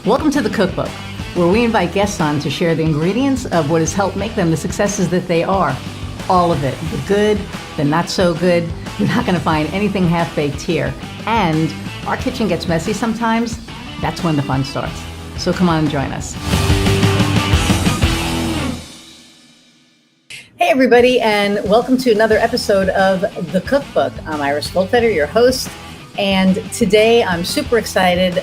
Welcome to the Cookbook, where we invite guests on to share the ingredients of what has helped make them the successes that they are. All of it, the good, the not so good. You're not going to find anything half-baked here. And our kitchen gets messy sometimes. That's when the fun starts. So come on and join us. Hey everybody, and welcome to another episode of The Cookbook. I'm Iris Goldfeder, your host, and today I'm super excited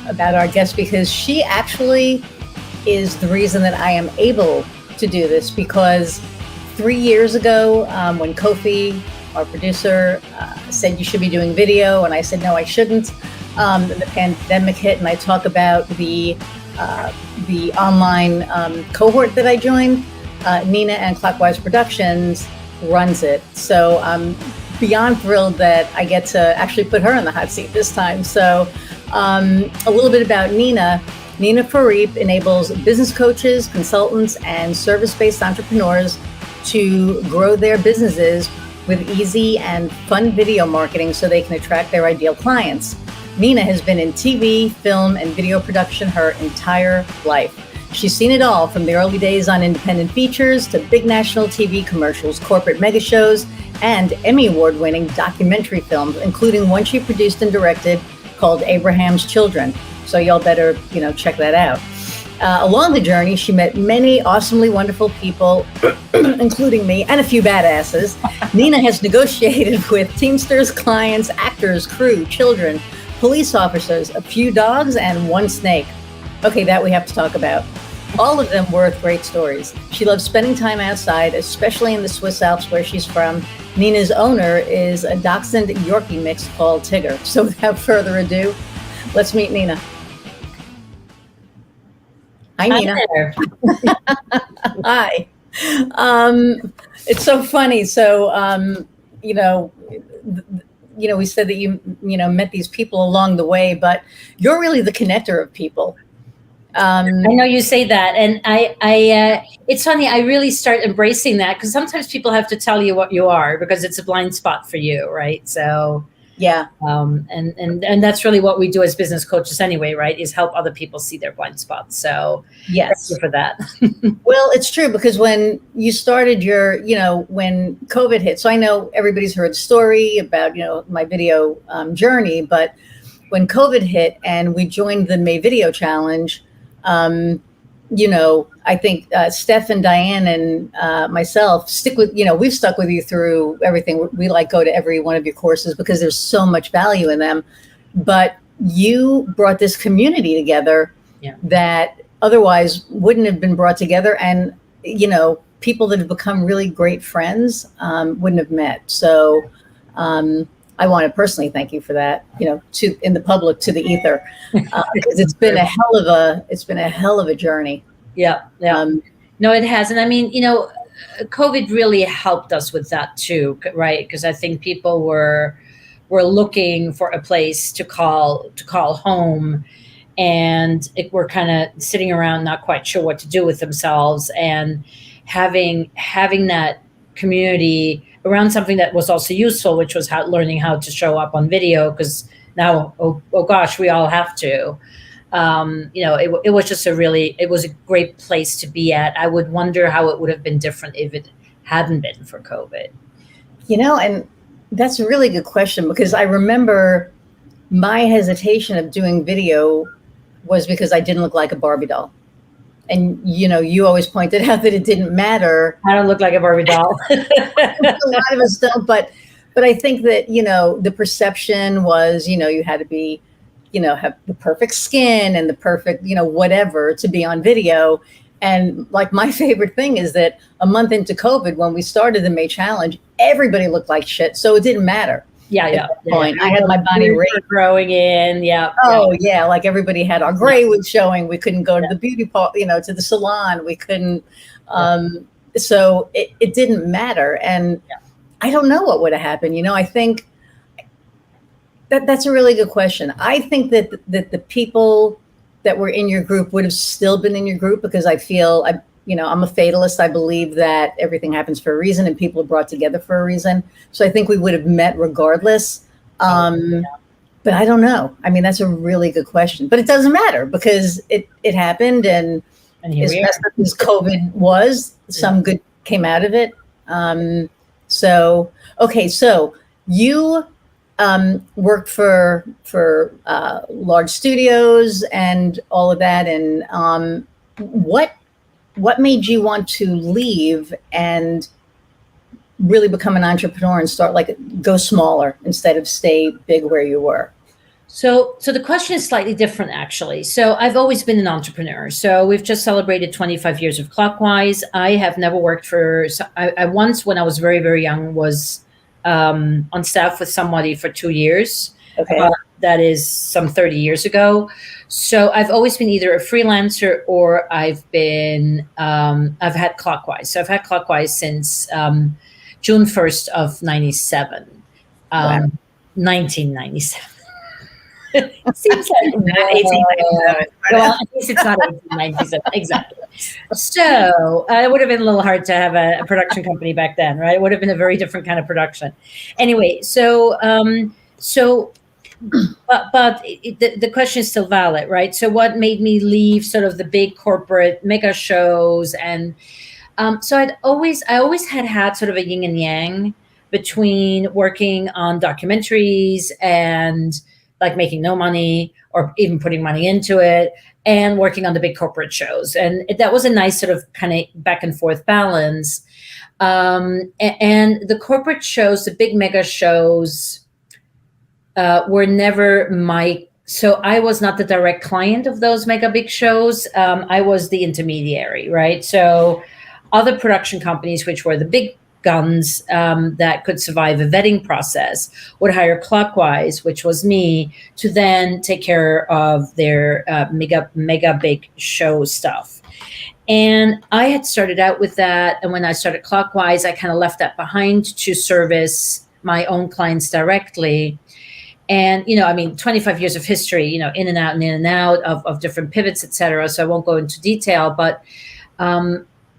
about our guest because she actually is the reason that I am able to do this, because 3 years ago when Kofi, our producer, said you should be doing video, and I said no, I shouldn't. The pandemic hit, and I talk about the online cohort that I joined. Nina and Clockwise Productions runs it. So I'm beyond thrilled that I get to actually put her in the hot seat this time. So a little bit about Nina. Nina Froriep enables business coaches, consultants, and service-based entrepreneurs to grow their businesses with easy and fun video marketing so they can attract their ideal clients. Nina has been in TV, film, and video production her entire life. She's seen it all, from the early days on independent features to big national TV commercials, corporate mega shows, and Emmy award-winning documentary films, including one she produced and directed called Abraham's Children. So y'all better, check that out. Along the journey, she met many awesomely wonderful people, including me, and a few badasses. Nina has negotiated with teamsters, clients, actors, crew, children, police officers, a few dogs, and one snake. Okay, that we have to talk about. All of them worth great stories. She loves spending time outside, especially in the Swiss Alps where she's from. Nina's owner is a Dachshund-Yorkie-mix called Tigger. So without further ado, let's meet Nina. Hi, Nina. Hi. It's so funny. So, we said that you met these people along the way, but you're really the connector of people. I know you say that, and I it's funny. I really start embracing that because sometimes people have to tell you what you are because it's a blind spot for you, right? So yeah, and that's really what we do as business coaches anyway, right? Is help other people see their blind spots. So yes, thank you for that. Well, it's true because when you started your, when COVID hit, so I know everybody's heard the story about my video journey, but when COVID hit and we joined the May Video Challenge. I think Steph and Diane and myself we've stuck with you through everything. We go to every one of your courses because there's so much value in them. But you brought this community together that otherwise wouldn't have been brought together. And, people that have become really great friends wouldn't have met. So I want to personally thank you for that, in the public, to the ether, because it's been a hell of a journey. Yeah. No, it has. And I mean, COVID really helped us with that too, right? Because I think people were looking for a place to call home, and we're kind of sitting around not quite sure what to do with themselves, and having that community around something that was also useful, which was learning how to show up on video, because now, oh gosh, we all have to. It was just it was a great place to be at. I would wonder how it would have been different if it hadn't been for COVID. And that's a really good question, because I remember my hesitation of doing video was because I didn't look like a Barbie doll. And, you always pointed out that it didn't matter. I don't look like a Barbie doll. A lot of us don't, but I think that, the perception was, you had to be, have the perfect skin and the perfect, whatever to be on video. And my favorite thing is that a month into COVID, when we started the May Challenge, everybody looked like shit. So it didn't matter. Yeah. I had my body growing in. Yeah. Oh yeah. Like everybody had our gray was showing. We couldn't go to the beauty part, to the salon. We couldn't. So it didn't matter. And I don't know what would have happened. I think that's a really good question. I think that the people that were in your group would have still been in your group, because I feel I'm a fatalist. I believe that everything happens for a reason and people are brought together for a reason. So I think we would have met regardless. But I don't know. I mean, that's a really good question. But it doesn't matter because it happened, and here as we messed are. up as COVID was, some good came out of it. So okay, so you worked for large studios and all of that, and what made you want to leave and really become an entrepreneur and start like go smaller instead of stay big where you were? So the question is slightly different, actually. So I've always been an entrepreneur. So we've just celebrated 25 years of Clockwise. I have never worked for. I once, when I was very very young, was on staff with somebody for 2 years. Okay. That is some 30 years ago. So I've always been either a freelancer or I've had Clockwise. So I've had Clockwise since June 1st of 97, Wow. 1997. Seems like Not 1897. well, at least it's not 1897 exactly. So it would have been a little hard to have a production company back then, right? It would have been a very different kind of production. Anyway, but the question is still valid, right? So what made me leave sort of the big corporate mega shows, and so I always had sort of a yin and yang between working on documentaries and like making no money or even putting money into it, and working on the big corporate shows. And that was a nice sort of kind of back and forth balance. And the corporate shows, the big mega shows, were never so I was not the direct client of those mega big shows. I was the intermediary, right? So other production companies, which were the big guns that could survive a vetting process, would hire Clockwise, which was me, to then take care of their mega big show stuff. And I had started out with that. And when I started Clockwise, I kind of left that behind to service my own clients directly. And, 25 years of history, in and out and in and out of different pivots, et cetera. So I won't go into detail, but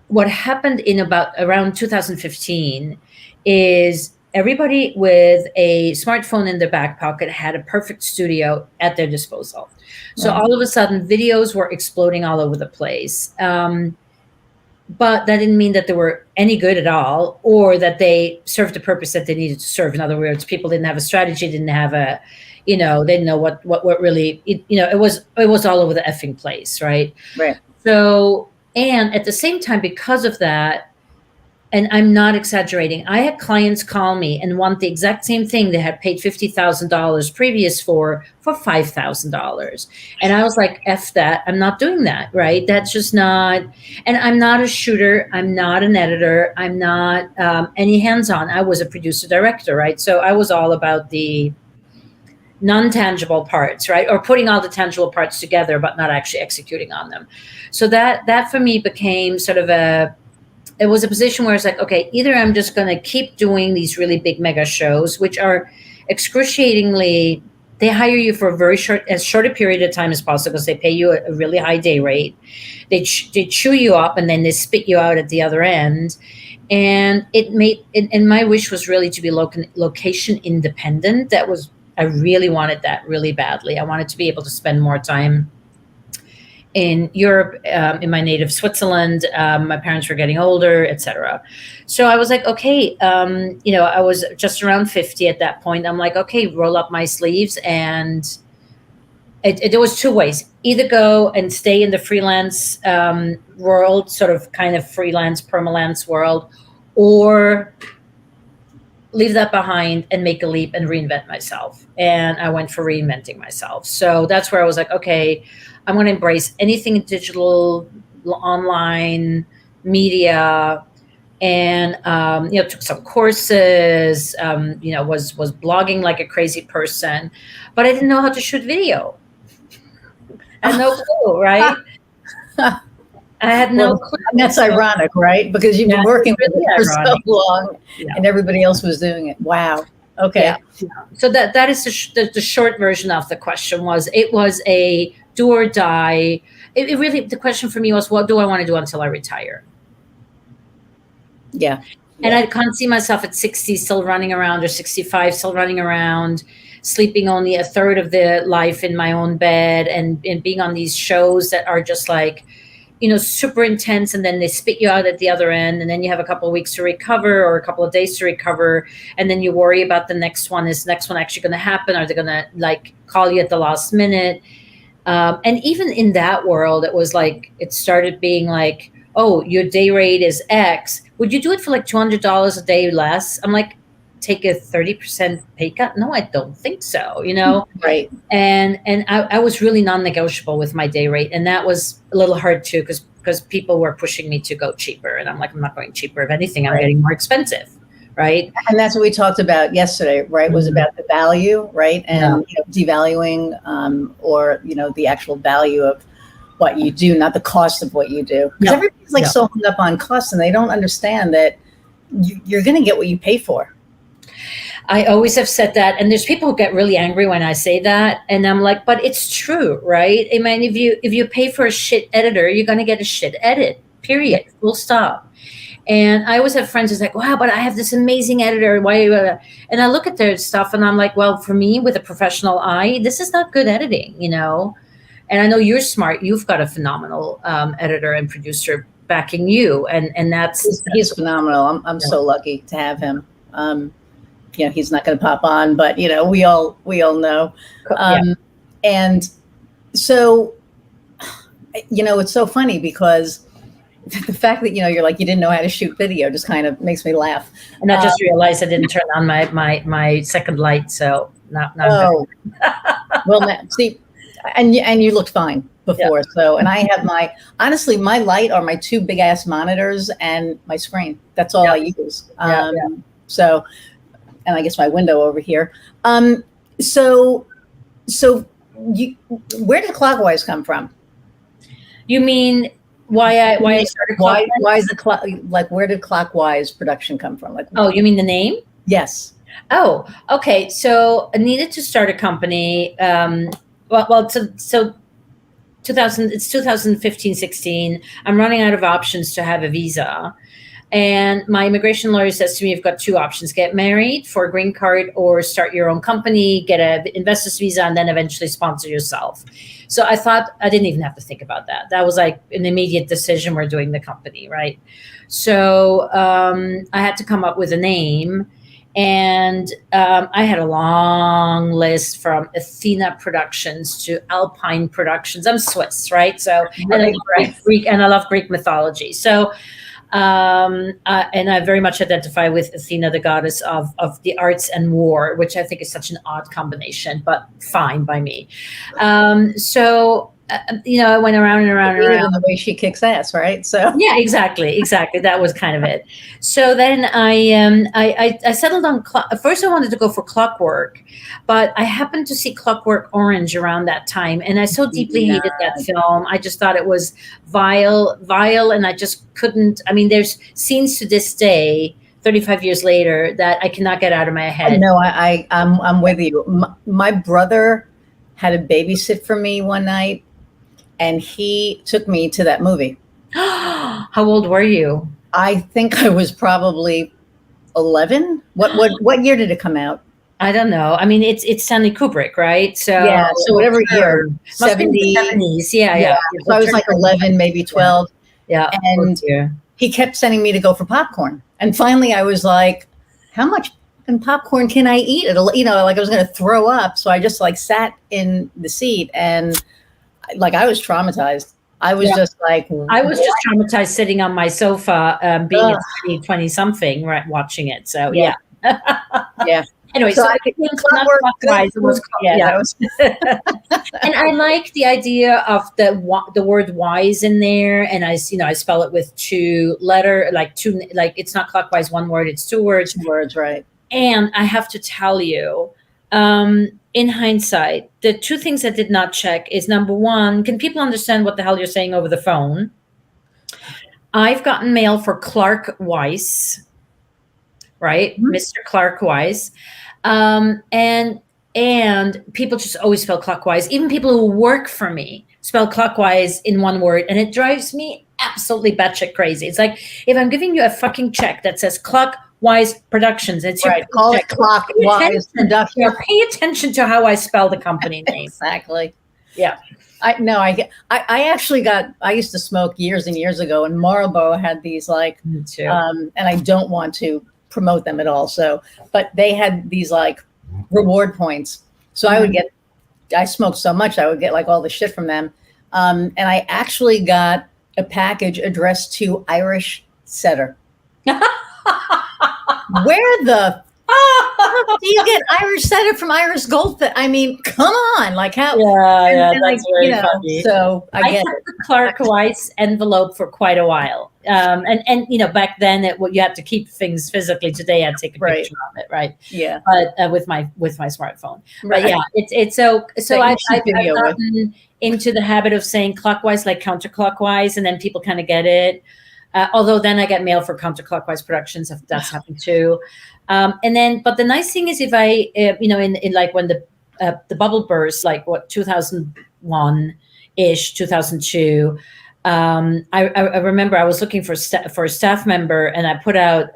what happened in around 2015 is everybody with a smartphone in their back pocket had a perfect studio at their disposal. So all of a sudden videos were exploding all over the place. But that didn't mean that they were any good at all, or that they served the purpose that they needed to serve. In other words, people didn't have a strategy, didn't have they didn't know what really, it was all over the effing place, right? Right. So, and at the same time, because of that, and I'm not exaggerating, I had clients call me and want the exact same thing they had paid $50,000 previous for $5,000. And I was like, F that, I'm not doing that, right? That's just not, and I'm not a shooter, I'm not an editor, I'm not any hands-on. I was a producer director, right? So I was all about the non-tangible parts, right? Or putting all the tangible parts together, but not actually executing on them. So that for me became sort of it was a position where it's like, okay, either I'm just going to keep doing these really big mega shows, which are excruciatingly, they hire you for as short a period of time as possible because they pay you a really high day rate. They chew you up and then they spit you out at the other end. And and my wish was really to be location independent. I really wanted that really badly. I wanted to be able to spend more time in Europe, in my native Switzerland. My parents were getting older, etc. So I was like, okay, I was just around 50 at that point. I'm like, okay, roll up my sleeves. And there was two ways: either go and stay in the freelance world, sort of kind of freelance permalance world, or leave that behind and make a leap and reinvent myself. And I went for reinventing myself. So that's where I was like, okay, I'm going to embrace anything digital, online, media, and took some courses. Was blogging like a crazy person, but I didn't know how to shoot video. I had no clue, right? I had no clue. And that's ironic, right? Because you've been working with it for so long, and everybody else was doing it. Wow. Okay. Yeah. So that is the short version of the question. It was a do or die. It really, the question for me was, what do I want to do until I retire? Yeah. And I can't see myself at 60 still running around, or 65 still running around, sleeping only a third of the life in my own bed, and being on these shows that are just like, super intense, and then they spit you out at the other end, and then you have a couple of weeks to recover, or a couple of days to recover, and then you worry about the next one. Is the next one actually going to happen? Are they going to like call you at the last minute? And even in that world, it was like, it started being like, oh, your day rate is X. Would you do it for like $200 a day less? I'm like, take a 30% pay cut? No, I don't think so, Right. And I was really non-negotiable with my day rate. And that was a little hard too, because people were pushing me to go cheaper. And I'm like, I'm not going cheaper. If anything, I'm getting more expensive. Right. And that's what we talked about yesterday, right? Was about the value, right? And devaluing, or, the actual value of what you do, not the cost of what you do. Because everybody's like so hung up on costs, and they don't understand that you're going to get what you pay for. I always have said that, and there's people who get really angry when I say that, and I'm like, but it's true, right? I mean, if you pay for a shit editor, you're going to get a shit edit, period, full stop. And I always have friends who's like, wow, but I have this amazing editor. Why? And I look at their stuff, and I'm like, well, for me, with a professional eye, this is not good editing, And I know you're smart. You've got a phenomenal editor and producer backing you, and he's phenomenal. I'm so lucky to have him. He's not going to pop on, but we all know. And so, it's so funny because the fact that you're like, you didn't know how to shoot video just kind of makes me laugh. And I just realized I didn't turn on my second light, so not. Oh, well, see, and you looked fine before. So, and I have honestly, my light are my two big ass monitors and my screen. That's all I use. So. And I guess my window over here. So where did Clockwise come from? You mean why I started Clockwise? Why is where did Clockwise production come from? Like, oh, you mean the name? Yes. Oh, okay. So I needed to start a company. So 2015, 16. I'm running out of options to have a visa. And my immigration lawyer says to me, you've got two options: get married for a green card, or start your own company, get an investor's visa, and then eventually sponsor yourself. So I thought, I didn't even have to think about that. That was like an immediate decision. We're doing the company, right? So I had to come up with a name. And I had a long list, from Athena Productions to Alpine Productions. I'm Swiss, right? So and I love Greek, and I love Greek mythology. So and I very much identify with Athena, the goddess of the arts and war, which I think is such an odd combination, but fine by me. So I went around and around and around. The way she kicks ass, right? So yeah, exactly. That was kind of it. So then I settled on first. I wanted to go for Clockwork, but I happened to see Clockwork Orange around that time, and I so deeply hated that film. I just thought it was vile, and I just couldn't. I mean, there's scenes to this day, 35 years later, that I cannot get out of my head. No, I'm with you. My brother had a babysit for me one night, and he took me to that movie. How old were you? I think I was probably 11. What year did it come out? I don't know. I mean, it's Stanley Kubrick, right? So yeah, so whatever year, 70s. Yeah. So I was like 11, maybe 12. Yeah. And he kept sending me to go for popcorn. And finally I was like, how much popcorn can I eat? Like I was going to throw up. So I just like sat in the seat, and like I was traumatized. I was just like, I was just traumatized sitting on my sofa, being a 20 something, right, watching it. So yeah. Anyway, so I think Clockwise was and I like the idea of the word wise in there, and I spell it with two, it's not Clockwise one word, it's two words. Two words, right? And I have to tell you, in hindsight, the two things I did not check is, number one, can people understand what the hell you're saying over the phone? I've gotten mail for Clark Weiss, right? Mm-hmm. Mr. Clark Weiss. And people just always spell Clockwise. Even people who work for me spell Clockwise in one word. And it drives me absolutely batshit crazy. It's like if I'm giving you a fucking check that says Clockwise Productions, it's your Right. Call it paycheck. Clockwise Production. Pay attention to how I spell the company name. Exactly. Yeah. I actually I used to smoke years and years ago, and Marlboro had these like, Me too. and I don't want to promote them at all. So, but they had these like reward points. So I smoked so much, I would get like all the shit from them. And I actually got a package addressed to Irish Setter. Where the fuck do you get Irish Setter from Irish Goldfish? I mean, come on, like how? Yeah, that's very funny. So I get had the Clark Weiss envelope for quite a while, and back then you had to keep things physically. Today I take a picture of it, right? Yeah, but with my smartphone. Right. But yeah, it's so I've gotten into the habit of saying clockwise like counterclockwise, and then people kind of get it. Although then I get mail for Counterclockwise Productions, if that's happened too. And then, but the nice thing is if I, in like when the bubble burst, like 2001-ish, 2002, I remember I was looking for a staff member, and I put out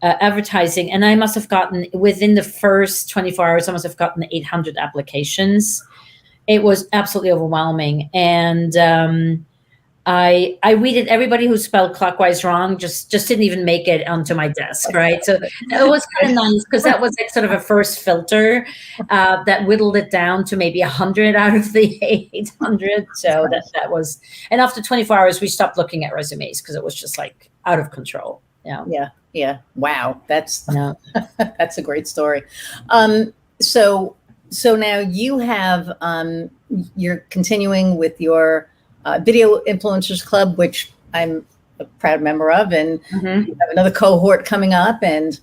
advertising, and I must have gotten, within the first 24 hours, I must have gotten 800 applications. It was absolutely overwhelming. And I weeded everybody who spelled clockwise wrong, just didn't even make it onto my desk, right? So it was kind of nice, because that was like sort of a first filter that whittled it down to maybe 100 out of the 800. So that was, and after 24 hours, we stopped looking at resumes because it was just like out of control. Yeah. Wow, that's that's a great story. So now you have you're continuing with your Video Influencers Club, which I'm a proud member of, and you have another cohort coming up, and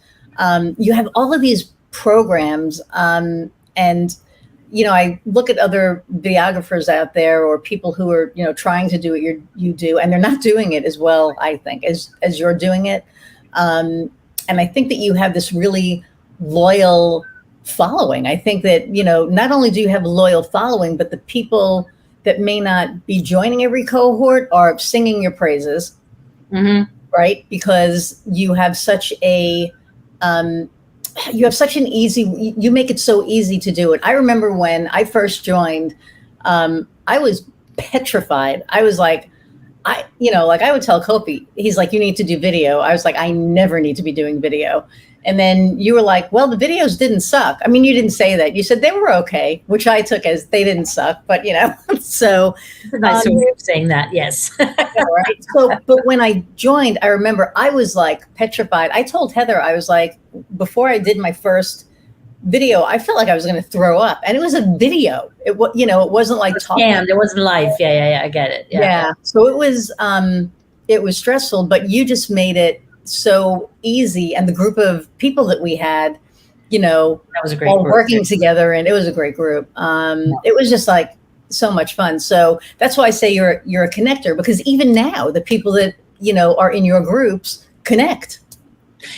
you have all of these programs. And I look at other videographers out there, or people who are trying to do what you do, and they're not doing it as well, I think, as you're doing it. And I think that you have this really loyal following. I think that not only do you have a loyal following, but the people that may not be joining every cohort are singing your praises, right? Because you have such an easy, you make it so easy to do it. I remember when I first joined, I was petrified. I was like, I would tell Kofi, he's like, you need to do video. I was like, I never need to be doing video. And then you were like, well, the videos didn't suck. I mean, you didn't say that. You said they were okay, which I took as they didn't suck, but so. It's a nice way of saying that, yes. Right. So, but when I joined, I remember I was like petrified. I told Heather, I was like, before I did my first video, I felt like I was going to throw up, and it was a video. It wasn't like talking. Yeah, it wasn't live. Yeah, I get it. Yeah. So it was stressful, but you just made it so easy, and the group of people that we had, that was a great all group. Working together, and it was a great group. It was just like so much fun. So that's why I say you're a connector, because even now the people that are in your groups connect.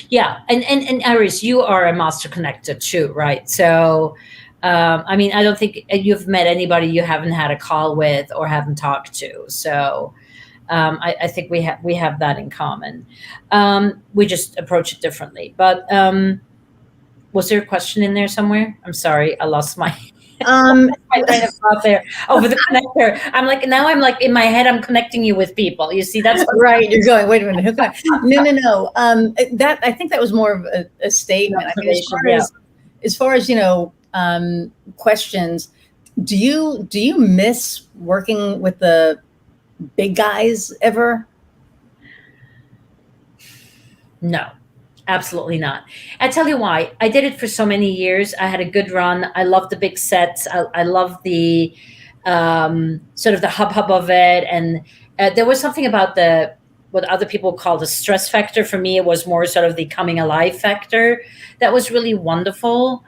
Yeah, and Iris, you are a master connector too, right? So I mean, I don't think you've met anybody you haven't had a call with or haven't talked to. So I think we have that in common. We just approach it differently. But was there a question in there somewhere? I'm sorry, I lost my train of thought there over the connector. I'm like in my head, I'm connecting you with people. You see, that's right. You're going, wait a minute, who can No. That, I think that was more of a statement. I mean, as far as questions, do you miss working with the big guys ever? No, absolutely not. I tell you why. I did it for so many years. I had a good run. I love the big sets. I love the sort of the hub of it. And there was something about what other people call the stress factor. For me, it was more sort of the coming alive factor. That was really wonderful.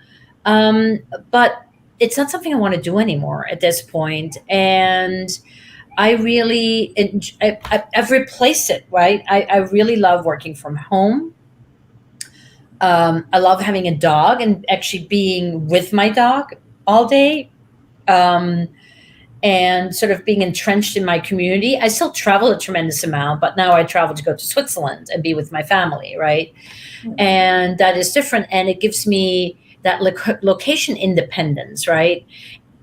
But it's not something I want to do anymore at this point. And I really, I've replaced it, right? I really love working from home. I love having a dog and actually being with my dog all day. and sort of being entrenched in my community. I still travel a tremendous amount, but now I travel to go to Switzerland and be with my family, right? And that is different, and it gives me that location independence, right?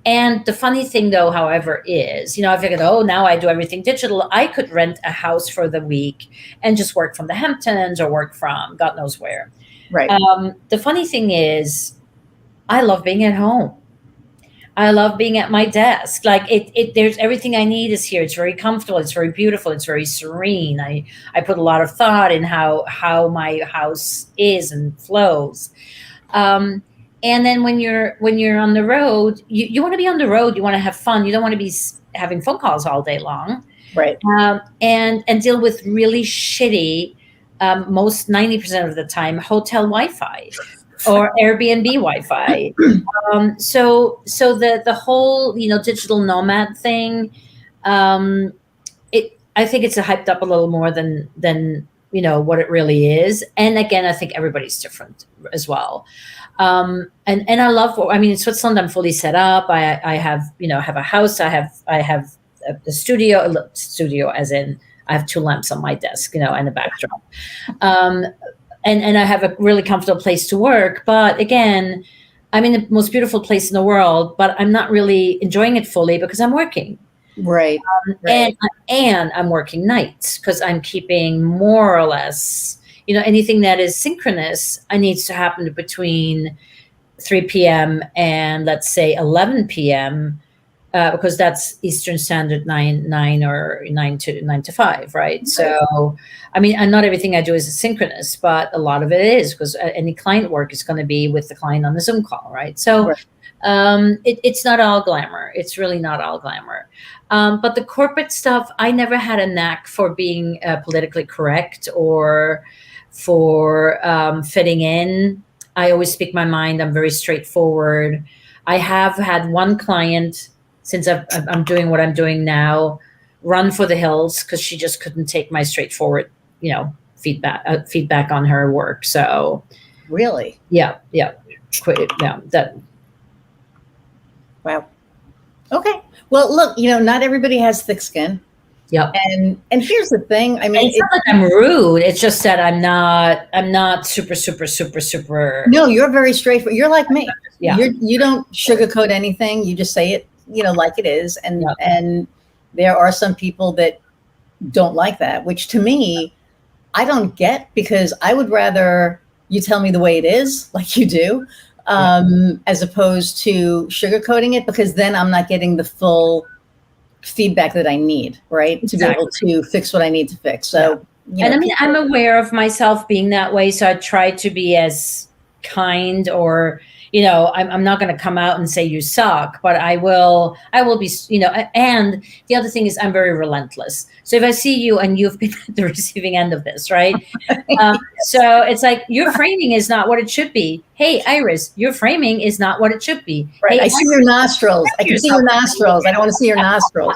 And the funny thing, though, however, is, I figured, oh, now I do everything digital. I could rent a house for the week and just work from the Hamptons or work from God knows where. Right. The funny thing is, I love being at home. I love being at my desk. Like there's everything I need is here. It's very comfortable. It's very beautiful. It's very serene. I put a lot of thought in how my house is and flows. And then when you're on the road, you want to be on the road. You want to have fun. You don't want to be having phone calls all day long. Right. And deal with really shitty, most 90% of the time, hotel Wi-Fi. Or Airbnb Wi-Fi. So the whole digital nomad thing, I think it's hyped up a little more than what it really is. And again, I think everybody's different as well. And I love. In Switzerland, I'm fully set up. I have have a house. I have a studio, as in I have 2 lamps on my desk, and a backdrop. And I have a really comfortable place to work. But again, I'm in the most beautiful place in the world, but I'm not really enjoying it fully because I'm working. Right. And I'm working nights because I'm keeping more or less, anything that is synchronous, I needs to happen between 3 p.m. and let's say 11 p.m. Because that's Eastern Standard 9 or 9 to 5, right? Okay. So, and not everything I do is synchronous, but a lot of it is because any client work is going to be with the client on the Zoom call, right? So, it's not all glamour. It's really not all glamour. But the corporate stuff, I never had a knack for being politically correct or for fitting in. I always speak my mind. I'm very straightforward. I have had one client, since I'm doing what I'm doing now, run for the hills because she just couldn't take my straightforward, feedback on her work. So, really, yeah, that. Wow. Okay. Well, look, not everybody has thick skin. Yep. And here's the thing. It's not like I'm rude. It's just that I'm not super. No, you're very straightforward. You're like me. Yeah. You don't sugarcoat anything. You just say it, like it is. And there are some people that don't like that, which to me, I don't get, because I would rather you tell me the way it is, like you do, as opposed to sugarcoating it, because then I'm not getting the full feedback that I need, right? Exactly. To be able to fix what I need to fix. So, I'm aware of myself being that way. So I try to be as kind, or, I'm not going to come out and say you suck, but I will be, and the other thing is I'm very relentless. So if I see you and you've been at the receiving end of this, right? So it's like, your framing is not what it should be. Hey, Iris, your framing is not what it should be. Right. Hey, I see your nostrils. I can see your nostrils. I don't want to see your nostrils.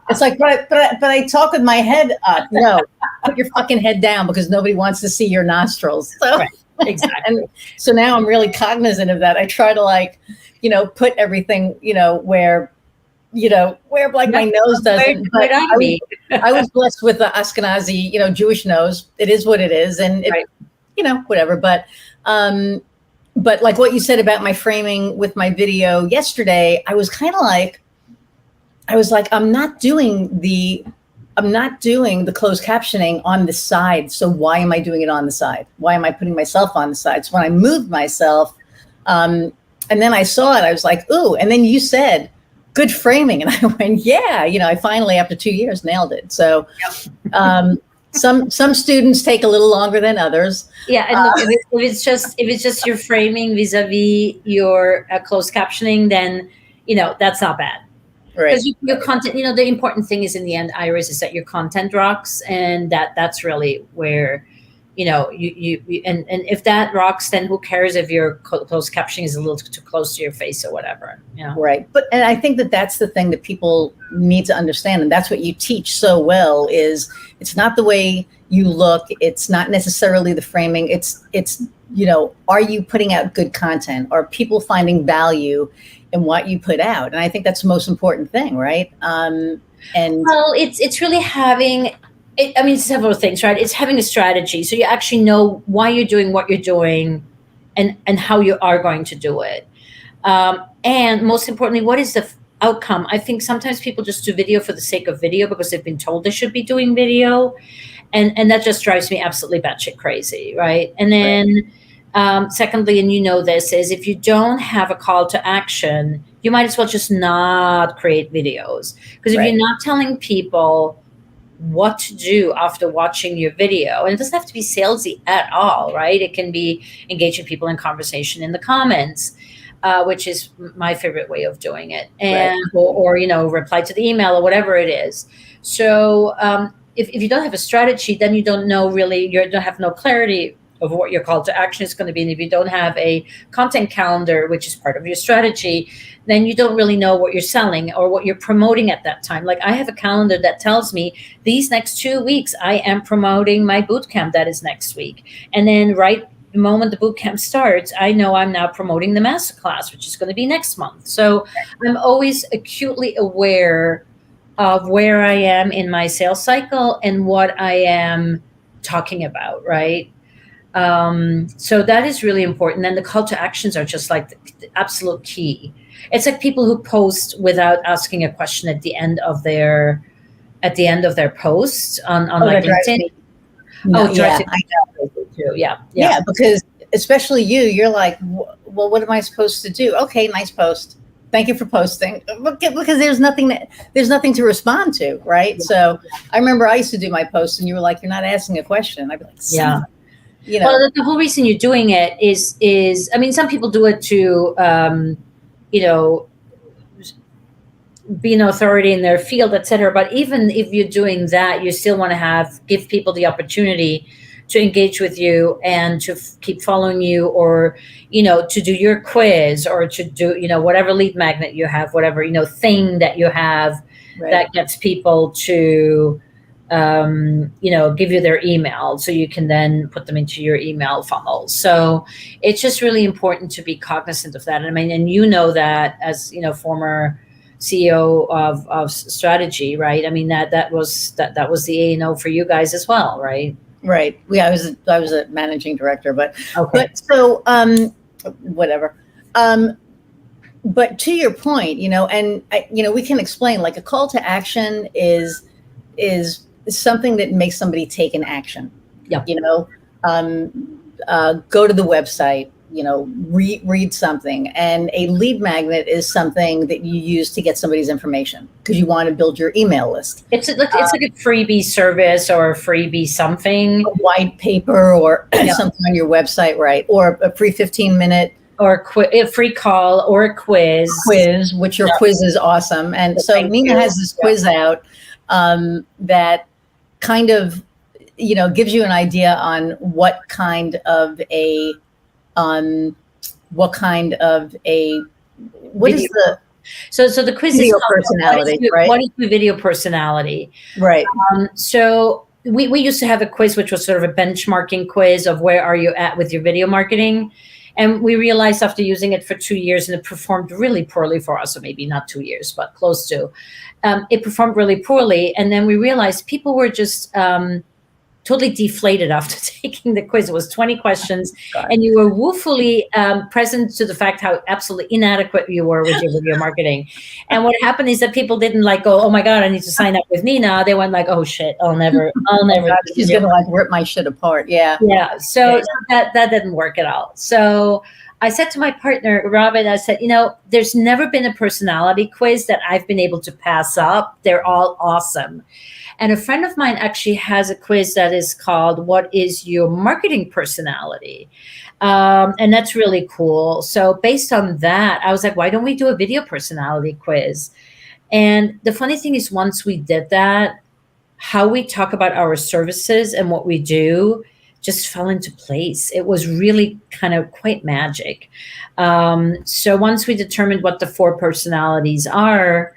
It's like, but I talk with my head up. No, put your fucking head down, because nobody wants to see your nostrils. So. Right. Exactly. And so now I'm really cognizant of that. I try to put everything, where like my nose doesn't. But I was blessed with the Ashkenazi, Jewish nose. It is what it is. And it, whatever. But like what you said about my framing with my video yesterday, I was kind of like, I'm not doing the closed captioning on the side. So why am I doing it on the side? Why am I putting myself on the side? So when I moved myself, and then I saw it, I was like, ooh. And then you said, good framing. And I went, yeah, I finally, after 2 years, nailed it. So some students take a little longer than others. Yeah. And look, if it's just your framing vis-a-vis your closed captioning, then, that's not bad. Right. Because your content, the important thing is, in the end, Iris, is that your content rocks, and that's really where, you and if that rocks, then who cares if your closed captioning is a little too close to your face or whatever, Right. And I think that that's the thing that people need to understand, and that's what you teach so well, is it's not the way you look, it's not necessarily the framing, it's are you putting out good content? Are people finding value in what you put out? And I think that's the most important thing, right? And Well, it's really having it, I mean, several things, right? It's having a strategy. So you actually know why you're doing what you're doing and how you are going to do it. And most importantly, what is the outcome? I think sometimes people just do video for the sake of video because they've been told they should be doing video. And that just drives me absolutely batshit crazy, right? And then secondly, and you know this, is if you don't have a call to action, you might as well just not create videos. Because if you're not telling people what to do after watching your video, and it doesn't have to be salesy at all, right? It can be engaging people in conversation in the comments, which is my favorite way of doing it, and or reply to the email or whatever it is. So if you don't have a strategy, then you don't know really, you don't have no clarity of what your call to action is going to be. And if you don't have a content calendar, which is part of your strategy, then you don't really know what you're selling or what you're promoting at that time. Like I have a calendar that tells me these next 2 weeks, I am promoting my boot camp that is next week. And then right the moment the boot camp starts, I know I'm now promoting the masterclass, which is going to be next month. So I'm always acutely aware of where I am in my sales cycle and what I am talking about, right? So that is really important. And the call to actions are just like the absolute key. It's like people who post without asking a question at the end of their post on like LinkedIn. No, yeah, I know. Too. Yeah, because especially you're like, well, what am I supposed to do? Okay, nice post. Thank you for posting. Because there's nothing to respond to, right? Yeah. So I remember I used to do my posts, and you were like, you're not asking a question. I'd be like, yeah. Well, the whole reason you're doing it is I mean, some people do it to be an authority in their field, etc. But even if you're doing that, you still want to give people the opportunity to engage with you and to keep following you, or to do your quiz, or to do whatever lead magnet you have, whatever thing that you have that gets people to give you their email, so you can then put them into your email funnel. So it's just really important to be cognizant of that. And I mean, and that as former CEO of strategy, right? I mean, that was the A&O for you guys as well, right? Right. Yeah, I was a managing director, but so whatever. But to your point, and we can explain, like, a call to action is something that makes somebody take an action. Yeah. Go to the website, read something. And a lead magnet is something that you use to get somebody's information because you want to build your email list. It's like a freebie service or a freebie something. A white paper or something on your website, right? Or a free 15-minute. Or a free call or a quiz. Which your quiz is awesome. And so Nina has this quiz out that kind of, gives you an idea on what kind of a So the quiz video is personality, right? What is the video personality? Right. So we used to have a quiz, which was sort of a benchmarking quiz of where are you at with your video marketing. And we realized after using it for 2 years, and it performed really poorly for us, or maybe not 2 years, but close to, it performed really poorly. And then we realized people were just totally deflated after taking the quiz. It was 20 questions, and you were woefully present to the fact how absolutely inadequate you were with your video marketing. And what happened is that people didn't go, oh my God, I need to sign up with Nina. They went like, oh shit, I'll never. She's going to rip my shit apart. Yeah. Yeah. So that didn't work at all. So I said to my partner, Robin, I said, there's never been a personality quiz that I've been able to pass up. They're all awesome. And a friend of mine actually has a quiz that is called, What is Your Marketing Personality? And that's really cool. So based on that, I was like, why don't we do a video personality quiz? And the funny thing is, once we did that, how we talk about our services and what we do just fell into place. It was really kind of quite magic. So once we determined what the 4 personalities are,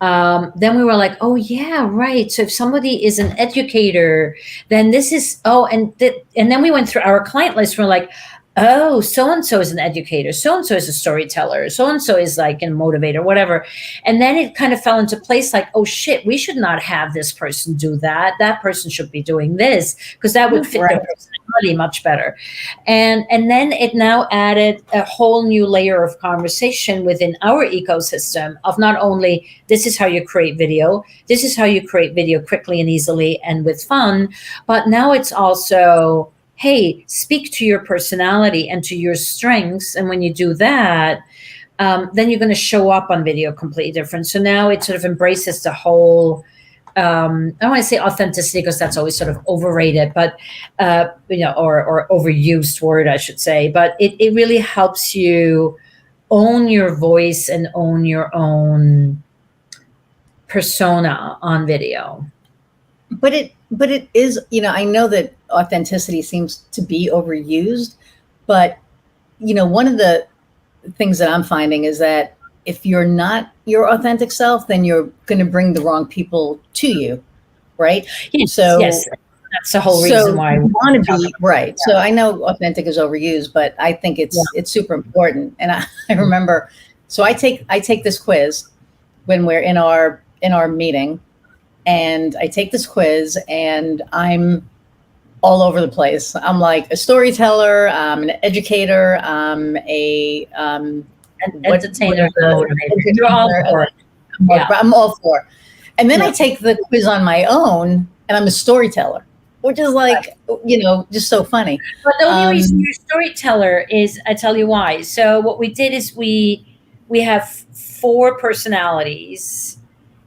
then we were like, oh yeah, right. So if somebody is an educator, then this is, and then we went through our client list. We're like, oh, so and so is an educator, so and so is a storyteller, so and so is like a motivator, whatever. And then it kind of fell into place like, oh shit, we should not have this person do that. That person should be doing this because that would fit their personality much better. And then it now added a whole new layer of conversation within our ecosystem of not only this is how you create video, this is how you create video quickly and easily and with fun, but now it's also, hey, speak to your personality and to your strengths. And when you do that, then you're going to show up on video completely different. So now it sort of embraces the whole, I don't want to say authenticity because that's always sort of overrated, but, or overused word, I should say. But it really helps you own your voice and own your own persona on video. But it is, I know that authenticity seems to be overused, but, one of the things that I'm finding is that if you're not your authentic self, then you're going to bring the wrong people to you. Right. Yes, so yes. That's the whole reason why you want to be right. Yeah. So I know authentic is overused, but I think it's super important. And I remember, so I take this quiz when we're in our meeting. And I take this quiz and I'm all over the place. I'm like a storyteller, I'm an educator, I'm an entertainer. You're all for it. I'm all for. And then I take the quiz on my own and I'm a storyteller, which is like, just so funny. But the only reason you're a storyteller is, I tell you why. So what we did is we have 4 personalities.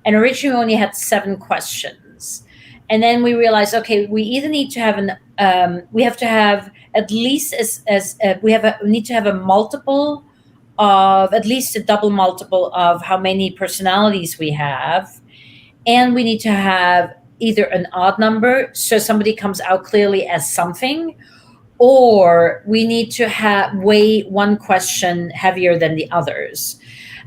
And originally we only had 7 questions. And then we realized, okay, we either need to have we have to have at least we need to have a multiple of at least a double multiple of how many personalities we have. And we need to have either an odd number, so somebody comes out clearly as something, or we need to weigh one question heavier than the others.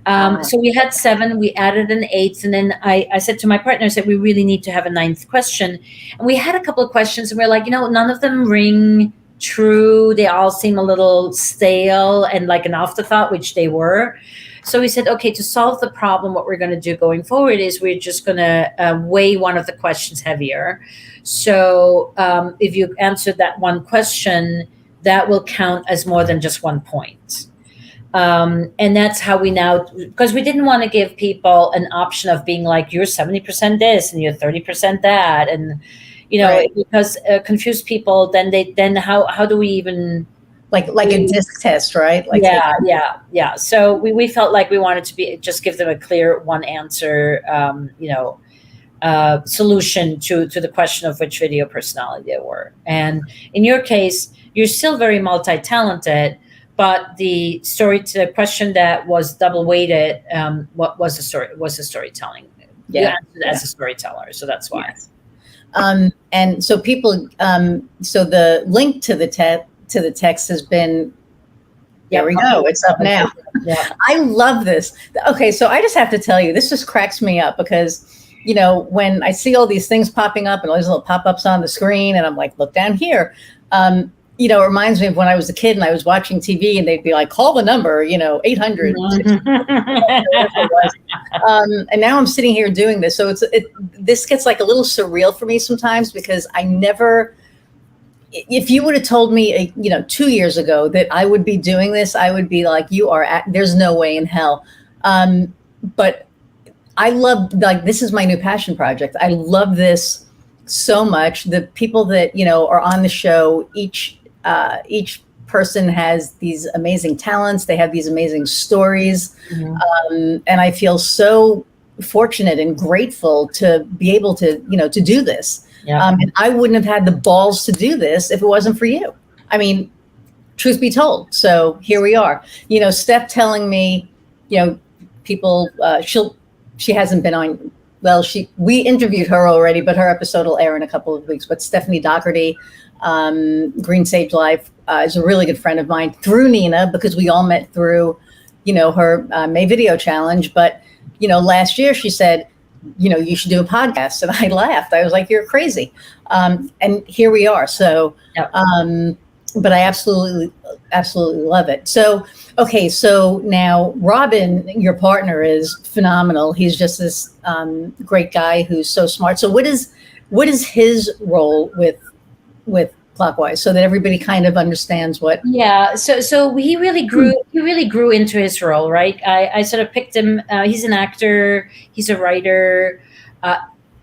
So we had 7, we added an 8th, and then I said to my partner, I said, we really need to have a 9th question. And we had a couple of questions and we're like, none of them ring true. They all seem a little stale and like an afterthought, which they were. So we said, okay, to solve the problem, what we're going to do going forward is we're just going to weigh one of the questions heavier. So if you answered that one question, that will count as more than just 1 point. And that's how we now, because we didn't want to give people an option of being like, you're 70% this and you're 30% that. And, because confused people, then how do we even like a disc test, right? Like yeah. So we felt like we wanted to just give them a clear one answer, solution to the question of which video personality they were. And in your case, you're still very multi-talented. But the question that was double weighted, what was the story? Was the storytelling? Yeah, you answered as a storyteller, so that's why. Yes. And so people, so the link to the text has been. There we go. It's up now. Yeah, I love this. Okay, so I just have to tell you, this just cracks me up because, when I see all these things popping up and all these little pop-ups on the screen, and I'm like, look down here. It reminds me of when I was a kid and I was watching TV and they'd be like, call the number, 800. And now I'm sitting here doing this. So this gets like a little surreal for me sometimes because I never, if you would have told me, 2 years ago that I would be doing this, I would be like, there's no way in hell. But I love, like, this is my new passion project. I love this so much. The people that, are on the show, each person has these amazing talents. They have these amazing stories. Mm-hmm. And I feel so fortunate and grateful to be able to, to do this. Yeah. And I wouldn't have had the balls to do this if it wasn't for you. I mean, truth be told. So here we are, Steph telling me, people, she hasn't been on. Well, we interviewed her already, but her episode will air in a couple of weeks. But Stephanie Doherty, Green Sage Life, is a really good friend of mine through Nina, because we all met through, her May Video Challenge. But, last year she said, you should do a podcast. And I laughed. I was like, you're crazy. And here we are. So, but I absolutely love it. So, okay, so now Robin, your partner, is phenomenal. He's just this great guy who's so smart. So, what is his role with Clockwise, so that everybody kind of understands what? Yeah, so he really grew. He really grew into his role, right? I sort of picked him. He's an actor. He's a writer. Uh,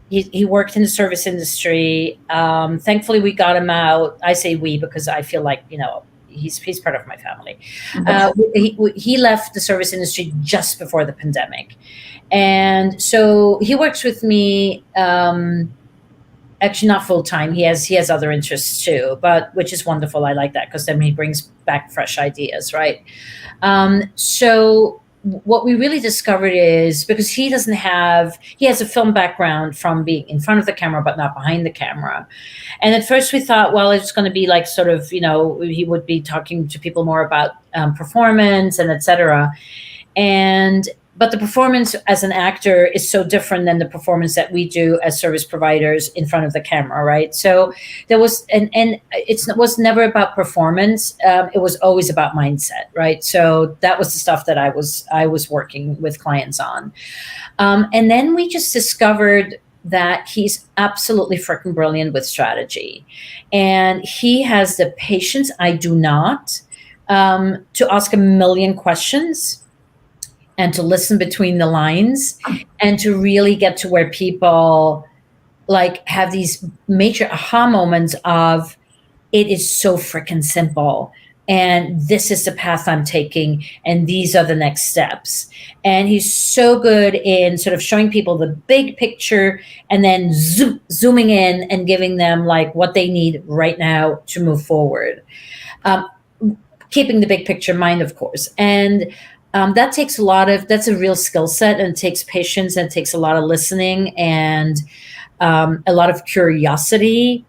he worked in the service industry. Thankfully, we got him out. I say we because I feel like he's part of my family. He left the service industry just before the pandemic, and so he works with me. Actually, not full time. He has other interests too, but which is wonderful. I like that because then he brings back fresh ideas, right? So what we really discovered is, because he has a film background from being in front of the camera but not behind the camera, and at first we thought, well, it's going to be like sort of, he would be talking to people more about performance and etc. But the performance as an actor is so different than the performance that we do as service providers in front of the camera, right? So there was, and it was never about performance. It was always about mindset, right? So that was the stuff that I was working with clients on. And then we just discovered that he's absolutely freaking brilliant with strategy. And he has the patience, I do not, to ask a million questions and to listen between the lines and to really get to where people like have these major aha moments of, it is so freaking simple. And this is the path I'm taking. And these are the next steps. And he's so good in sort of showing people the big picture and then zooming in and giving them like what they need right now to move forward. Keeping the big picture in mind, of course. And that takes that's a real skill set, and it takes patience, and it takes a lot of listening and a lot of curiosity.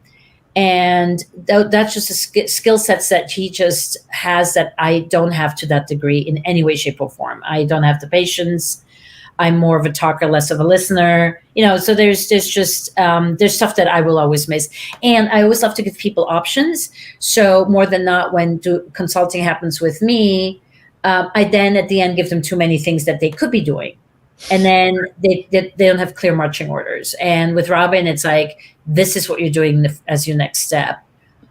And that's just a skill sets that he just has that I don't have to that degree in any way, shape, or form. I don't have the patience. I'm more of a talker, less of a listener. So there's just there's stuff that I will always miss. And I always love to give people options. So more than not, when consulting happens with me, I then at the end give them too many things that they could be doing. And then they don't have clear marching orders. And with Robin, it's like, this is what you're doing as your next step.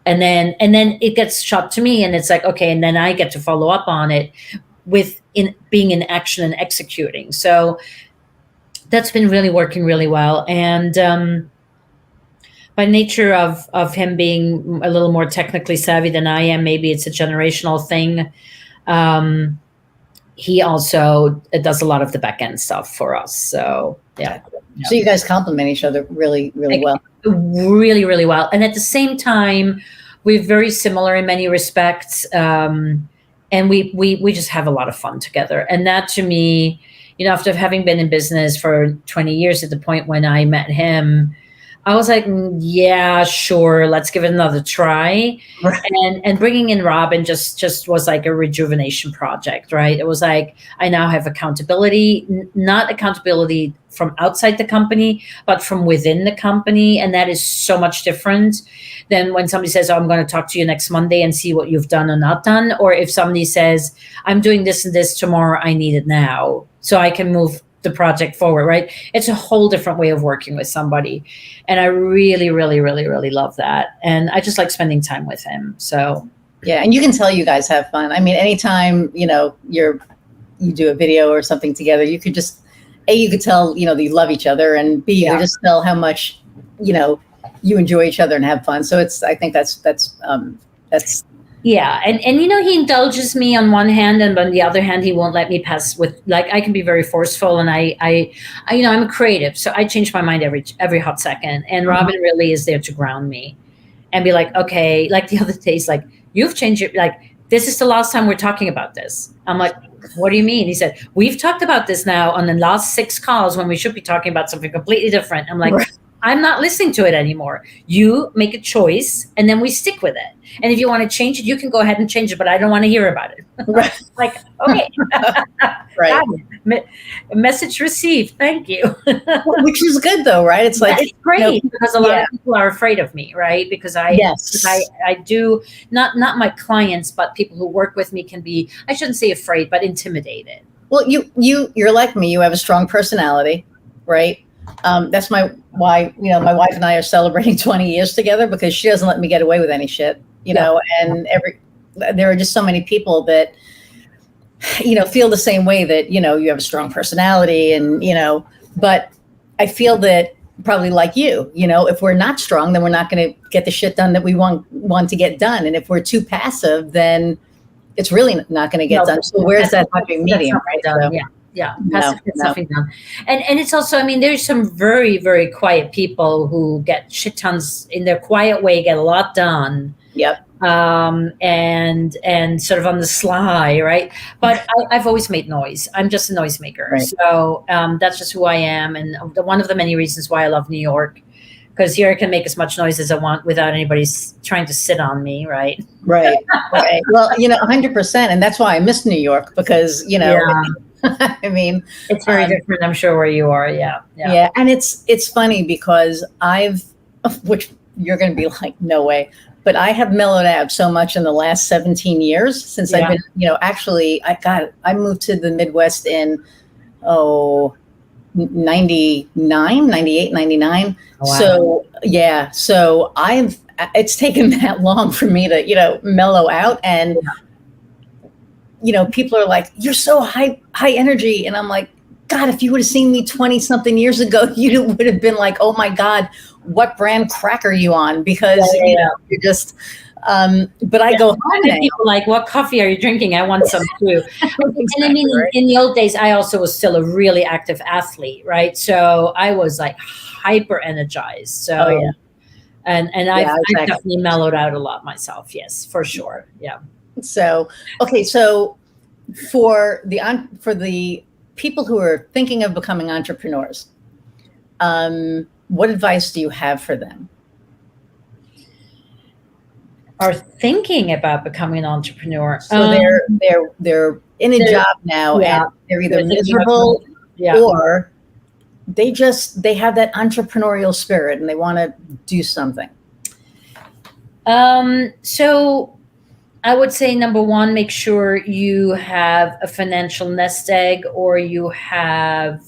And then it gets shot to me, and it's like, okay, and then I get to follow up on it being in action and executing. So that's been really working really well. And by nature of him being a little more technically savvy than I am, maybe it's a generational thing. He also does a lot of the back end stuff for us. So yeah. So you guys complement each other really, really well. Really, really well. And at the same time, we're very similar in many respects. And we just have a lot of fun together. And that, to me, after having been in business for 20 years, at the point when I met him, I was like, yeah, sure, let's give it another try. Right. And bringing in Robin just was like a rejuvenation project, right? It was like, I now have accountability, not accountability from outside the company, but from within the company. And that is so much different than when somebody says, oh, I'm going to talk to you next Monday and see what you've done or not done. Or if somebody says, I'm doing this and this tomorrow, I need it now so I can move the project forward, right? It's a whole different way of working with somebody. And I really, really, really, really love that. And I just like spending time with him. So yeah. And you can tell you guys have fun. I mean, anytime, you do a video or something together, you could just, you could tell, that you love each other, and B, you just tell how much, you enjoy each other and have fun. So I think that's yeah. And he indulges me on one hand, and on the other hand, he won't let me pass with, like, I can be very forceful, and I'm a creative, so I change my mind every hot second. And Robin really is there to ground me and be like, okay, like the other day, he's like, you've changed it. Like, this is the last time we're talking about this. I'm like, what do you mean? He said, we've talked about this now on the last 6 calls when we should be talking about something completely different. I'm like, right. I'm not listening to it anymore. You make a choice, and then we stick with it. And if you want to change it, you can go ahead and change it, but I don't want to hear about it. Right. Like, okay. Right. Message received. Thank you. Which is good though, right? It's like, it's great because a lot of people are afraid of me, right? Because I do not my clients, but people who work with me can be, I shouldn't say afraid, but intimidated. Well, you're like me. You have a strong personality, right? That's why my wife and I are celebrating 20 years together, because she doesn't let me get away with any shit, and there are just so many people that, feel the same way, that, you have a strong personality, and, but I feel that probably like you, if we're not strong, then we're not going to get the shit done that we want to get done. And if we're too passive, then it's really not going to get done. So where's that happy medium? Right? So, passive gets nothing done. And it's also, I mean, there's some very, very quiet people who get shit tons in their quiet way, get a lot done. Yep. And sort of on the sly, right? But I've always made noise. I'm just a noisemaker. Right. So that's just who I am. And one of the many reasons why I love New York, because here I can make as much noise as I want without anybody trying to sit on me, right? Right. Right. Well, 100%. And that's why I miss New York, because, I mean, it's very different, I'm sure, where you are. Yeah. And it's funny because which you're going to be like, no way. But I have mellowed out so much in the last 17 years since I've been, actually, I moved to the Midwest in, 99, 98, 99. Wow. So it's taken that long for me to, mellow out. And, people are like, you're so high energy. And I'm like, God, if you would have seen me 20 something years ago, you would have been like, oh my God, what brand crack are you on? Because, you're just, but I go home now. People like, what coffee are you drinking? I want some too. Exactly, and I mean, in the old days, I also was still a really active athlete, right? So I was like hyper energized. So, and I've definitely mellowed out a lot myself. Yes, for sure. Yeah. So, okay. So for the people who are thinking of becoming entrepreneurs, what advice do you have for them? Are thinking about becoming an entrepreneur. So they're in a job now, and they're either miserable or they have that entrepreneurial spirit and they want to do something. So I would say, number one, make sure you have a financial nest egg, or you have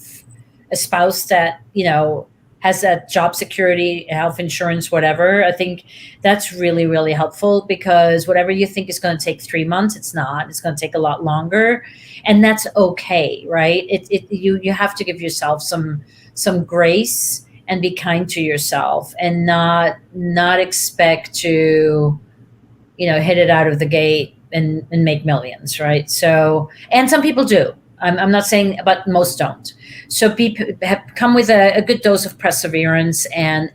a spouse that, has that job security, health insurance, whatever. I think that's really, really helpful, because whatever you think is going to take 3 months, it's not. It's going to take a lot longer, and that's okay, right? You have to give yourself some grace and be kind to yourself, and not expect to, hit it out of the gate and make millions, right? So, and some people do. I'm not saying, but most don't. So people have come with a good dose of perseverance and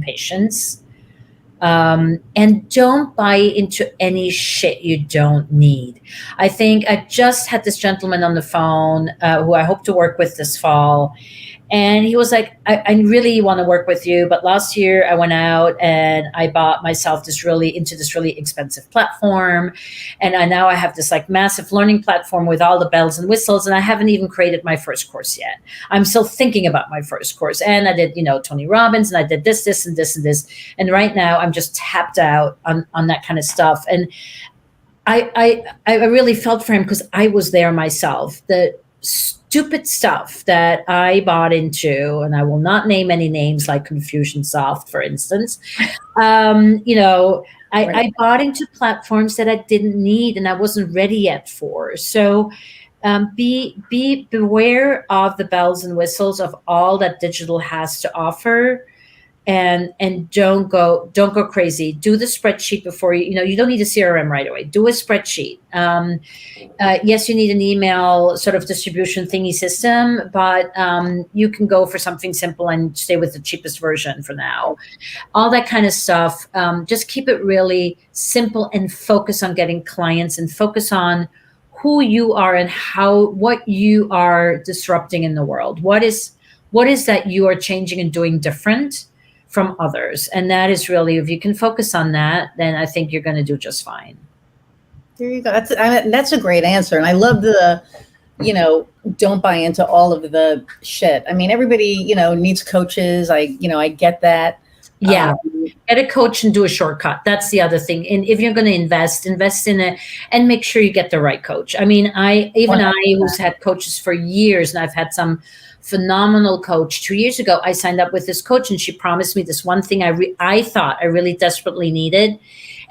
patience. And don't buy into any shit you don't need. I think I just had this gentleman on the phone who I hope to work with this fall. And he was like, I really want to work with you, but last year I went out and I bought myself this really expensive platform. And now I have this like massive learning platform with all the bells and whistles, and I haven't even created my first course yet. I'm still thinking about my first course. And I did, Tony Robbins, and I did this, and this, and this. And right now I'm just tapped out on that kind of stuff. And I really felt for him, because I was there myself. The stupid stuff that I bought into, and I will not name any names, like Confusionsoft, for instance. I bought into platforms that I didn't need and I wasn't ready yet for. So beware of the bells and whistles of all that digital has to offer. And don't go crazy. Do the spreadsheet before you don't need a CRM right away. Do a spreadsheet. Yes, you need an email sort of distribution thingy system, but you can go for something simple and stay with the cheapest version for now. All that kind of stuff. Just keep it really simple and focus on getting clients, and focus on who you are and what you are disrupting in the world. What is that you are changing and doing different from others? And that is really, if you can focus on that, then I think you're going to do just fine. There you go. That's a great answer. And I love don't buy into all of the shit. I mean, everybody, needs coaches. I get that. Yeah. Um, Get a coach and do a shortcut. That's the other thing. And if you're going to invest in it and make sure you get the right coach. I mean, I who's had coaches for years, and I've had some phenomenal coach. 2 years ago, I signed up with this coach, and she promised me this one thing I thought I really desperately needed.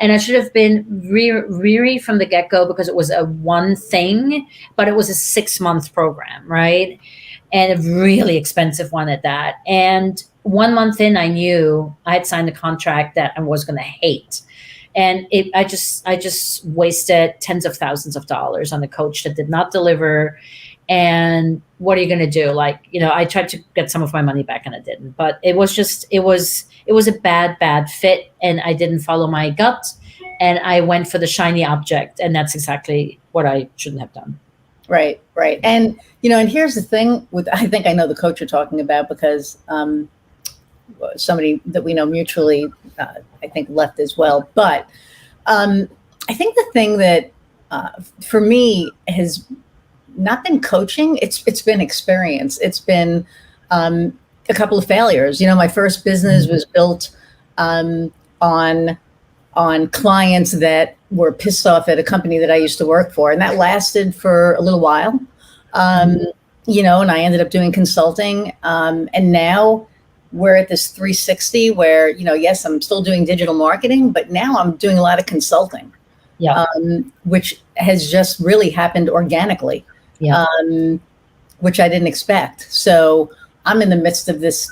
And I should have been weary from the get-go because it was a one thing, but it was a 6-month program, right? And a really expensive one at that. And 1 month in, I knew I had signed a contract that I was going to hate. And I just wasted tens of thousands of dollars on a coach that did not deliver. And what are you going to do? Like, I tried to get some of my money back and I didn't, but it was a bad fit. And I didn't follow my gut, and I went for the shiny object. And that's exactly what I shouldn't have done. Right. And, and here's the thing I think I know the coach you're talking about, because somebody that we know mutually, I think, left as well. But I think the thing that for me has not been coaching, it's been experience. It's been a couple of failures. My first business was built on clients that were pissed off at a company that I used to work for. And that lasted for a little while. And I ended up doing consulting. And now we're at this 360 where, yes, I'm still doing digital marketing, but now I'm doing a lot of consulting, which has just really happened organically, which I didn't expect. So I'm in the midst of this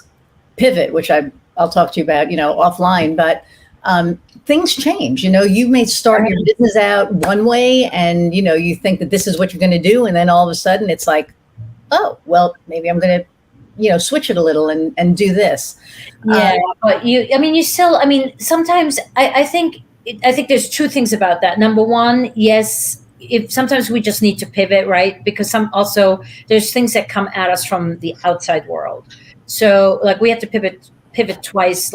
pivot, which I'll talk to you about, offline, but things change. You may start your business out one way and, you think that this is what you're going to do. And then all of a sudden it's like, oh, well, maybe I'm going to, switch it a little and do this. Yeah. But sometimes I think there's two things about that. Number one, yes, if sometimes we just need to pivot, right? Because there's things that come at us from the outside world. So like we have to pivot twice,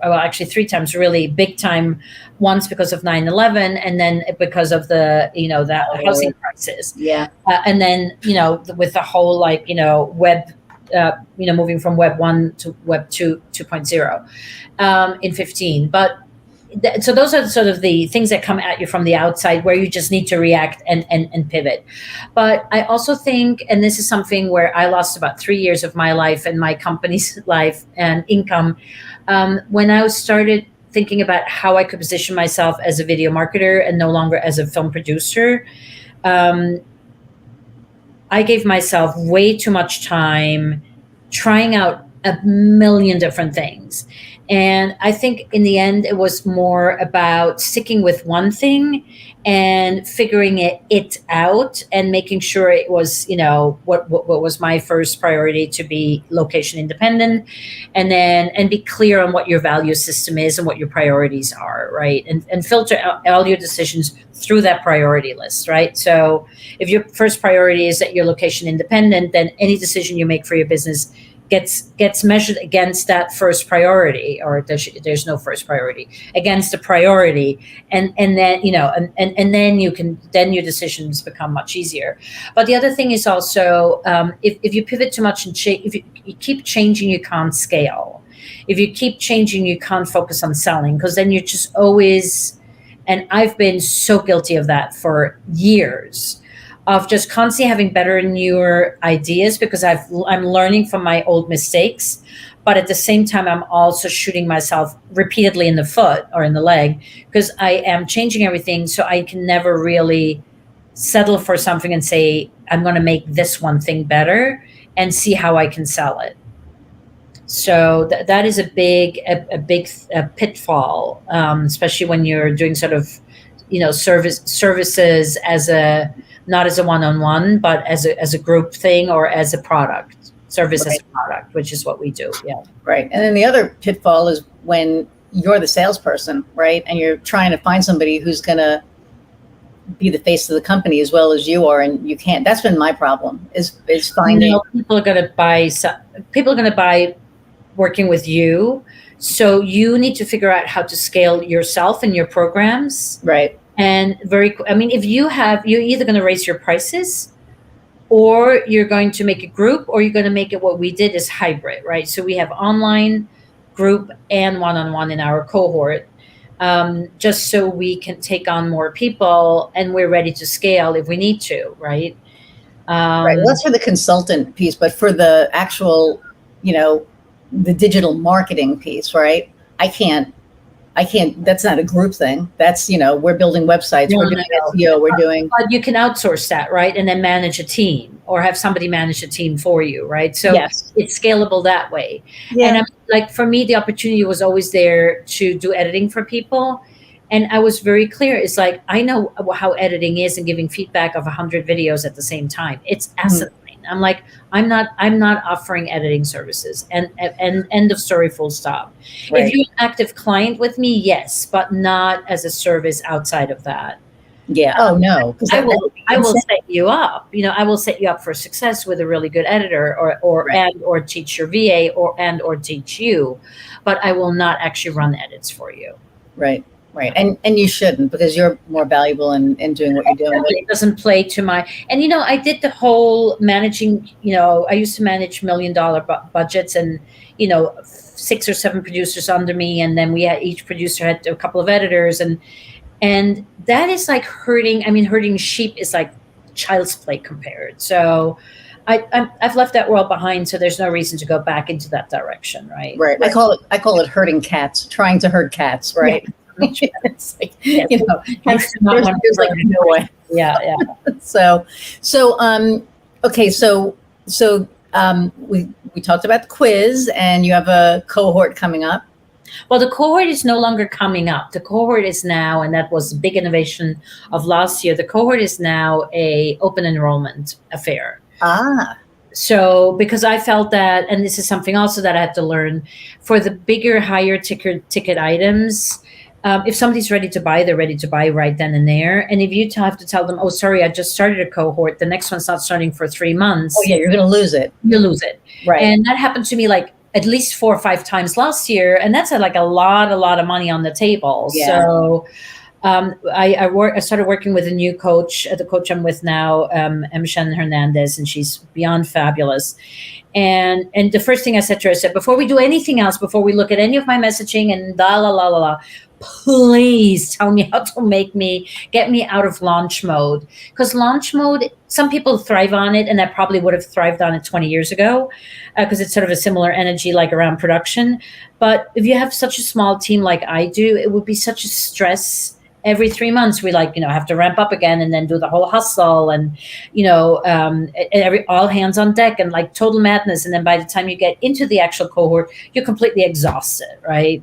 actually 3 times, really big time. Once because of 9/11, and then because of the that housing crisis. Yeah. And then with the whole web, moving from Web 1 to Web 2.0 in 15. But so those are sort of the things that come at you from the outside where you just need to react and pivot. But I also think, and this is something where I lost about 3 years of my life and my company's life and income, when I started thinking about how I could position myself as a video marketer and no longer as a film producer. I gave myself way too much time trying out a million different things. And I think in the end, it was more about sticking with one thing and figuring it out and making sure it was, what was my first priority, to be location independent, and be clear on what your value system is and what your priorities are, right? And filter all your decisions through that priority list, right? So if your first priority is that you're location independent, then any decision you make for your business gets measured against that first priority, or there's no first priority, against the priority, and then and then your decisions become much easier. But the other thing is also, if you pivot too much and if you keep changing, you can't scale. If you keep changing, you can't focus on selling, because then you're just always, and I've been so guilty of that for years, of just constantly having better, newer ideas, because I'm learning from my old mistakes. But at the same time, I'm also shooting myself repeatedly in the foot or in the leg, because I am changing everything. So I can never really settle for something and say, I'm going to make this one thing better and see how I can sell it. So that is a big pitfall, especially when you're doing sort of, services as not as a one-on-one, but as a group thing, or as a product, service as a product, which is what we do. Yeah. Right. And then the other pitfall is when you're the salesperson, right? And you're trying to find somebody who's going to be the face of the company as well as you are, and you can't. That's been my problem, is finding. People are going to buy working with you. So you need to figure out how to scale yourself and your programs. Right. And if you're either going to raise your prices, or you're going to make a group, or you're going to make it what we did is hybrid, right? So we have online, group, and one-on-one in our cohort, just so we can take on more people and we're ready to scale if we need to, right? Right. Well, that's for the consultant piece, but for the actual, the digital marketing piece, right? I can't, that's not a group thing. That's, we're building websites, we're doing SEO, we're doing. But you can outsource that, right? And then manage a team, or have somebody manage a team for you, right? So Yes. It's scalable that way. Yeah. And like, for me, the opportunity was always there to do editing for people. And I was very clear. It's like, I know how editing is, and giving feedback of 100 videos at the same time. It's asinine. I'm like, I'm not offering editing services, and end of story, full stop. Right. If you're an active client with me, yes, but not as a service outside of that. Yeah. Oh no. I will set you up. I will set you up for success with a really good editor, or teach your VA, or teach you, but I will not actually run edits for you. Right. Right. And you shouldn't, because you're more valuable in doing what you're doing. It doesn't play to my, and I did the whole managing, I used to manage $1 million budgets, and 6 or 7 producers under me, and then each producer had a couple of editors, and that is like herding. I mean, herding sheep is like child's play compared. So I've left that world behind, so there's no reason to go back into that direction, right? Right. I call it herding cats, trying to herd cats, right? Yeah. It's like, there's like no way. Yeah. So okay. So we talked about the quiz, and you have a cohort coming up. Well, the cohort is no longer coming up. The cohort is now, and that was a big innovation of last year, the cohort is now a open enrollment affair. So, because I felt that, and this is something also that I had to learn, for the bigger, higher ticket items, if somebody's ready to buy, they're ready to buy right then and there. And if you have to tell them, oh, sorry, I just started a cohort, the next one's not starting for 3 months. Oh, yeah, you're going to lose it. You lose it. Right. And that happened to me like at least 4 or 5 times last year. And that's like a lot of money on the table. Yeah. So I started working with a new coach, the coach I'm with now, Emmy Hernandez, and she's beyond fabulous. And the first thing I said to her, I said, before we do anything else, before we look at any of my messaging and please tell me how to get me out of launch mode. Because launch mode, some people thrive on it, and I probably would have thrived on it 20 years ago, because it's sort of a similar energy like around production. But if you have such a small team like I do, it would be such a stress. Every 3 months, we have to ramp up again, and then do the whole hustle, and all hands on deck, and like total madness. And then by the time you get into the actual cohort, you're completely exhausted, right?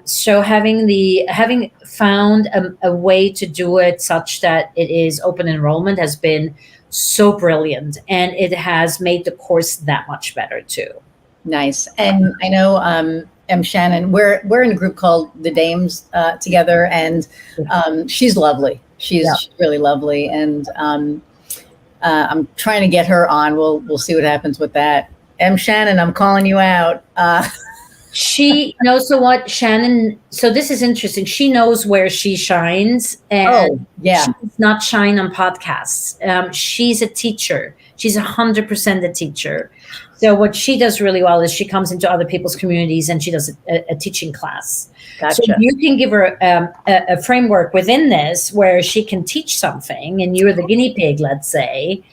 So having found a way to do it such that it is open enrollment has been so brilliant, and it has made the course that much better too. Nice. And I know Shannon, we're in a group called the Dames together, and she's lovely. She's really lovely, and I'm trying to get her on. We'll see what happens with that. Shannon, I'm calling you out. She knows. So what, Shannon? So this is interesting. She knows where she shines, and she does not shine on podcasts. She's a teacher. She's 100% a teacher. So what she does really well is she comes into other people's communities, and she does a teaching class. Gotcha. So you can give her a framework within this where she can teach something, and you're the guinea pig, let's say,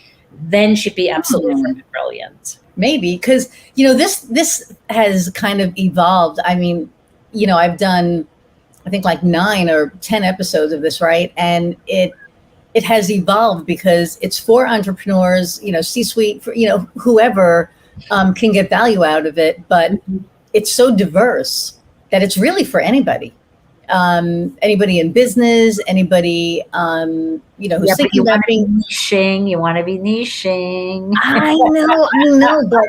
then she'd be absolutely brilliant. Maybe, because this has kind of evolved. I mean, I've done, I think, like 9 or 10 episodes of this, right? And it has evolved because it's for entrepreneurs, C-suite, for whoever can get value out of it. But it's so diverse that it's really for anybody. Anybody in business, anybody, who's thinking about being niching. You want to be niching. I know, but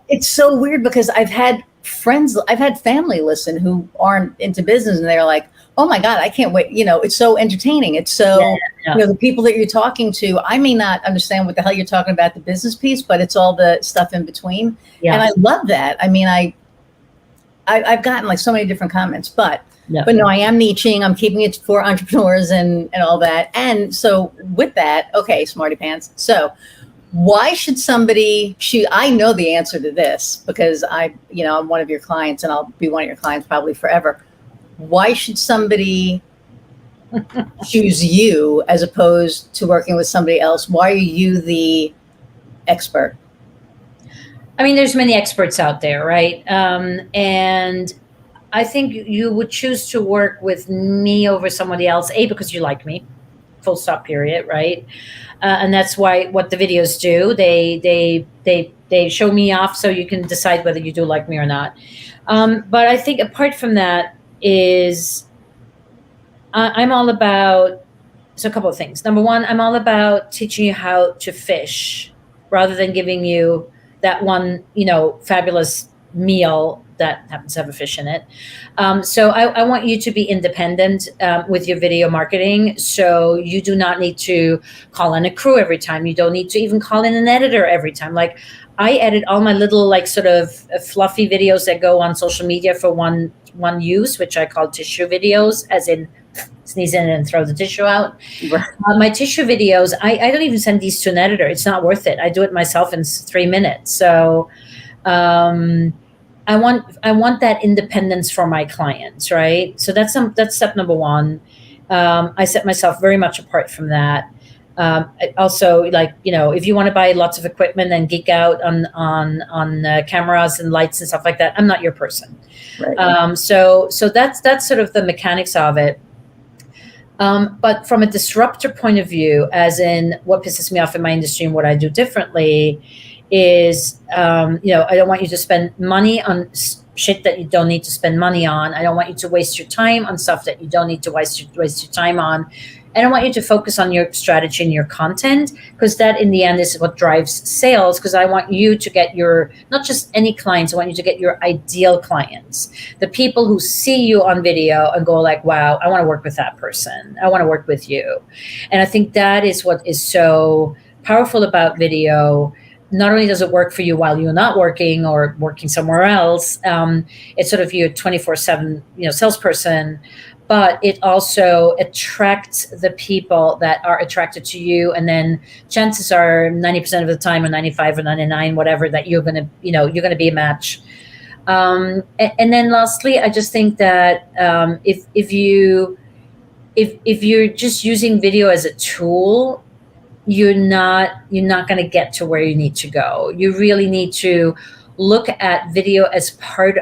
it's so weird, because I've had family listen who aren't into business, and they're like, oh my God, I can't wait. It's so entertaining. It's so, the people that you're talking to, I may not understand what the hell you're talking about, the business piece, but it's all the stuff in between. Yeah. And I love that. I mean, I've gotten like so many different comments, but Yeah. But no, I am niching. I'm keeping it for entrepreneurs and all that. And so with that, okay, smarty pants. So why should somebody choose? I know the answer to this because I'm one of your clients and I'll be one of your clients probably forever. Why should somebody choose you as opposed to working with somebody else? Why are you the expert? I mean, there's many experts out there, right? And I think you would choose to work with me over somebody else, because you like me, full stop, period, right? And that's what the videos do. They show me off so you can decide whether you do like me or not. But I think apart from that is I'm all about, so a couple of things. Number one, I'm all about teaching you how to fish rather than giving you that one, fabulous meal that happens to have a fish in it. So I want you to be independent with your video marketing. So you do not need to call in a crew every time. You don't need to even call in an editor every time. Like, I edit all my little sort of fluffy videos that go on social media for one use, which I call tissue videos, as in sneeze in and throw the tissue out. Right. My tissue videos, I don't even send these to an editor. It's not worth it. I do it myself in 3 minutes. So I want that independence for my clients, right? So that's step number one. I set myself very much apart from that. Also, if you want to buy lots of equipment and geek out on cameras and lights and stuff like that, I'm not your person. Right. So that's sort of the mechanics of it. But from a disruptor point of view, as in what pisses me off in my industry and what I do differently, is I don't want you to spend money on shit that you don't need to spend money on. I don't want you to waste your time on stuff that you don't need to waste your time on. I don't want you to focus on your strategy and your content, because that in the end is what drives sales. Because I want you to get not just any clients, I want you to get your ideal clients, the people who see you on video and go like, wow, I want to work with that person. I want to work with you. And I think that is what is so powerful about video. Not only does it work for you while you're not working or working somewhere else, it's sort of your 24/7, salesperson, but it also attracts the people that are attracted to you. And then chances are 90% of the time, or 95 or 99, whatever, that you're going to be a match. And then lastly, I just think that if you're just using video as a tool, you're not going to get to where you need to go. You really need to look at video as part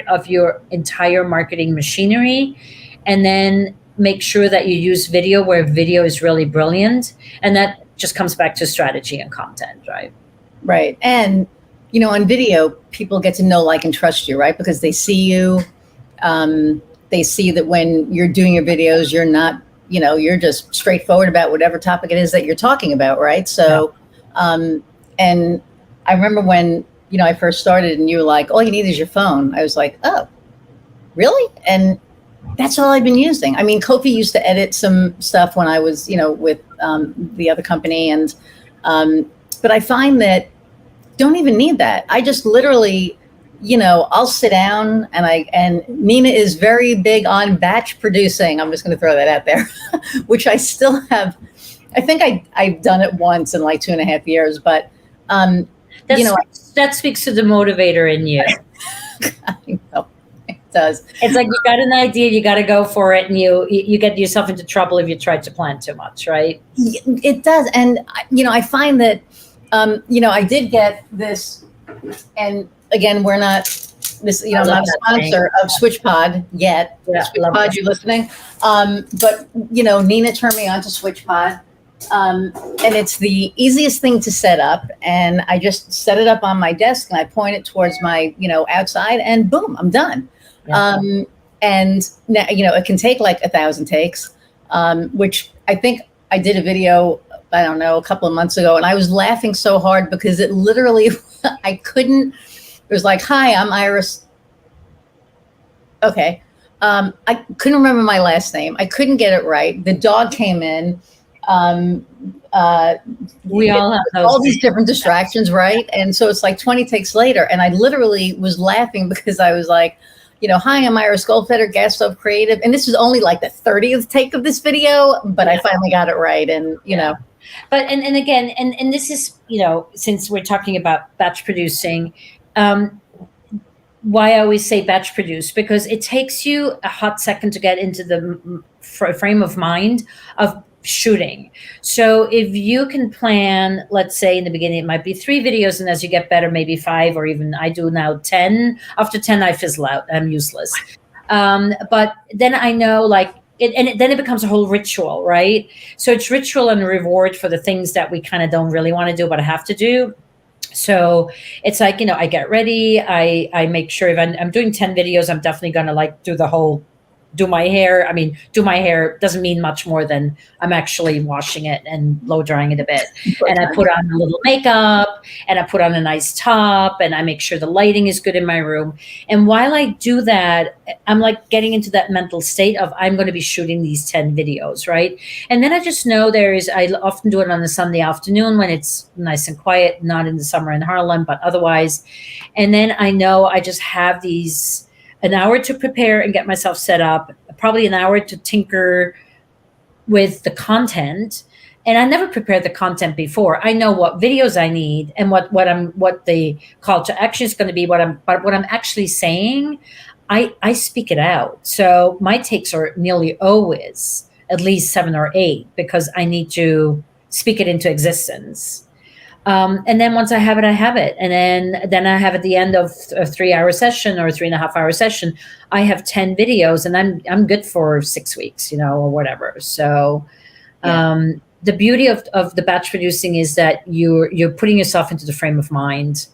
of your entire marketing machinery, and then make sure that you use video where video is really brilliant. And that just comes back to strategy and content, right? Right. And, on video, people get to know, like, and trust you, right? Because they see you. They see that when you're doing your videos, you're not, you're just straightforward about whatever topic it is that you're talking about, right? So, and I remember when, I first started and you were like, all you need is your phone. I was like, oh, really? And that's all I've been using. I mean, Kofi used to edit some stuff when I was, with the other company. And, but I find that don't even need that. I just literally, I'll sit down and Nina is very big on batch producing. I'm just going to throw that out there, which I still have. I think I've done it once in like 2.5 years, but, that speaks to the motivator in you. I know. Does. It's like you got an idea, you got to go for it, and you get yourself into trouble if you try to plan too much, right? It does. And I find that I did get this, and again, we're not this, I'm not a sponsor of SwitchPod yet. Yeah, SwitchPod, you listening? But Nina turned me on to SwitchPod, and it's the easiest thing to set up. And I just set it up on my desk and I point it towards my outside, and boom, I'm done. Yeah. And now, it can take like 1,000 takes, which I think I did a video, I don't know, a couple of months ago, and I was laughing so hard because it literally, I couldn't, it was like, hi, I'm Iris. Okay. I couldn't remember my last name. I couldn't get it right. The dog came in. We all have those all these different distractions, right? And so it's like 20 takes later, and I literally was laughing because I was like, hi, I'm Iris Goldfeder, Gasstovecreative. And this was only like the 30th take of this video, but I finally got it right. And, But, and again, and this is, since we're talking about batch producing, why I always say batch produce, because it takes you a hot second to get into the frame of mind of shooting. So if you can plan, let's say in the beginning, it might be 3 videos. And as you get better, maybe 5, or even I do now 10. After 10, I fizzle out. I'm useless. But then I know then it becomes a whole ritual, right? So it's ritual and reward for the things that we kind of don't really want to do, but I have to do. So it's like, I get ready. I make sure if I'm doing 10 videos, I'm definitely going to do my hair. I mean, do my hair doesn't mean much more than I'm actually washing it and blow drying it a bit. And I put on a little makeup, and I put on a nice top, and I make sure the lighting is good in my room. And while I do that, I'm like getting into that mental state of I'm going to be shooting these 10 videos, right? And then I just know I often do it on a Sunday afternoon when it's nice and quiet, not in the summer in Harlem, but otherwise. And then I know I just have an hour to prepare and get myself set up, probably an hour to tinker with the content. And I never prepared the content before. I know what videos I need and what the call to action is going to be, but what I'm actually saying, I speak it out. So my takes are nearly always at least 7 or 8, because I need to speak it into existence. And then once I have it, I have it. And then I have at the end of a 3-hour session or a 3.5-hour session, I have 10 videos, and I'm good for 6 weeks, or whatever. So, the beauty of the batch producing is that you're putting yourself into the frame of mind,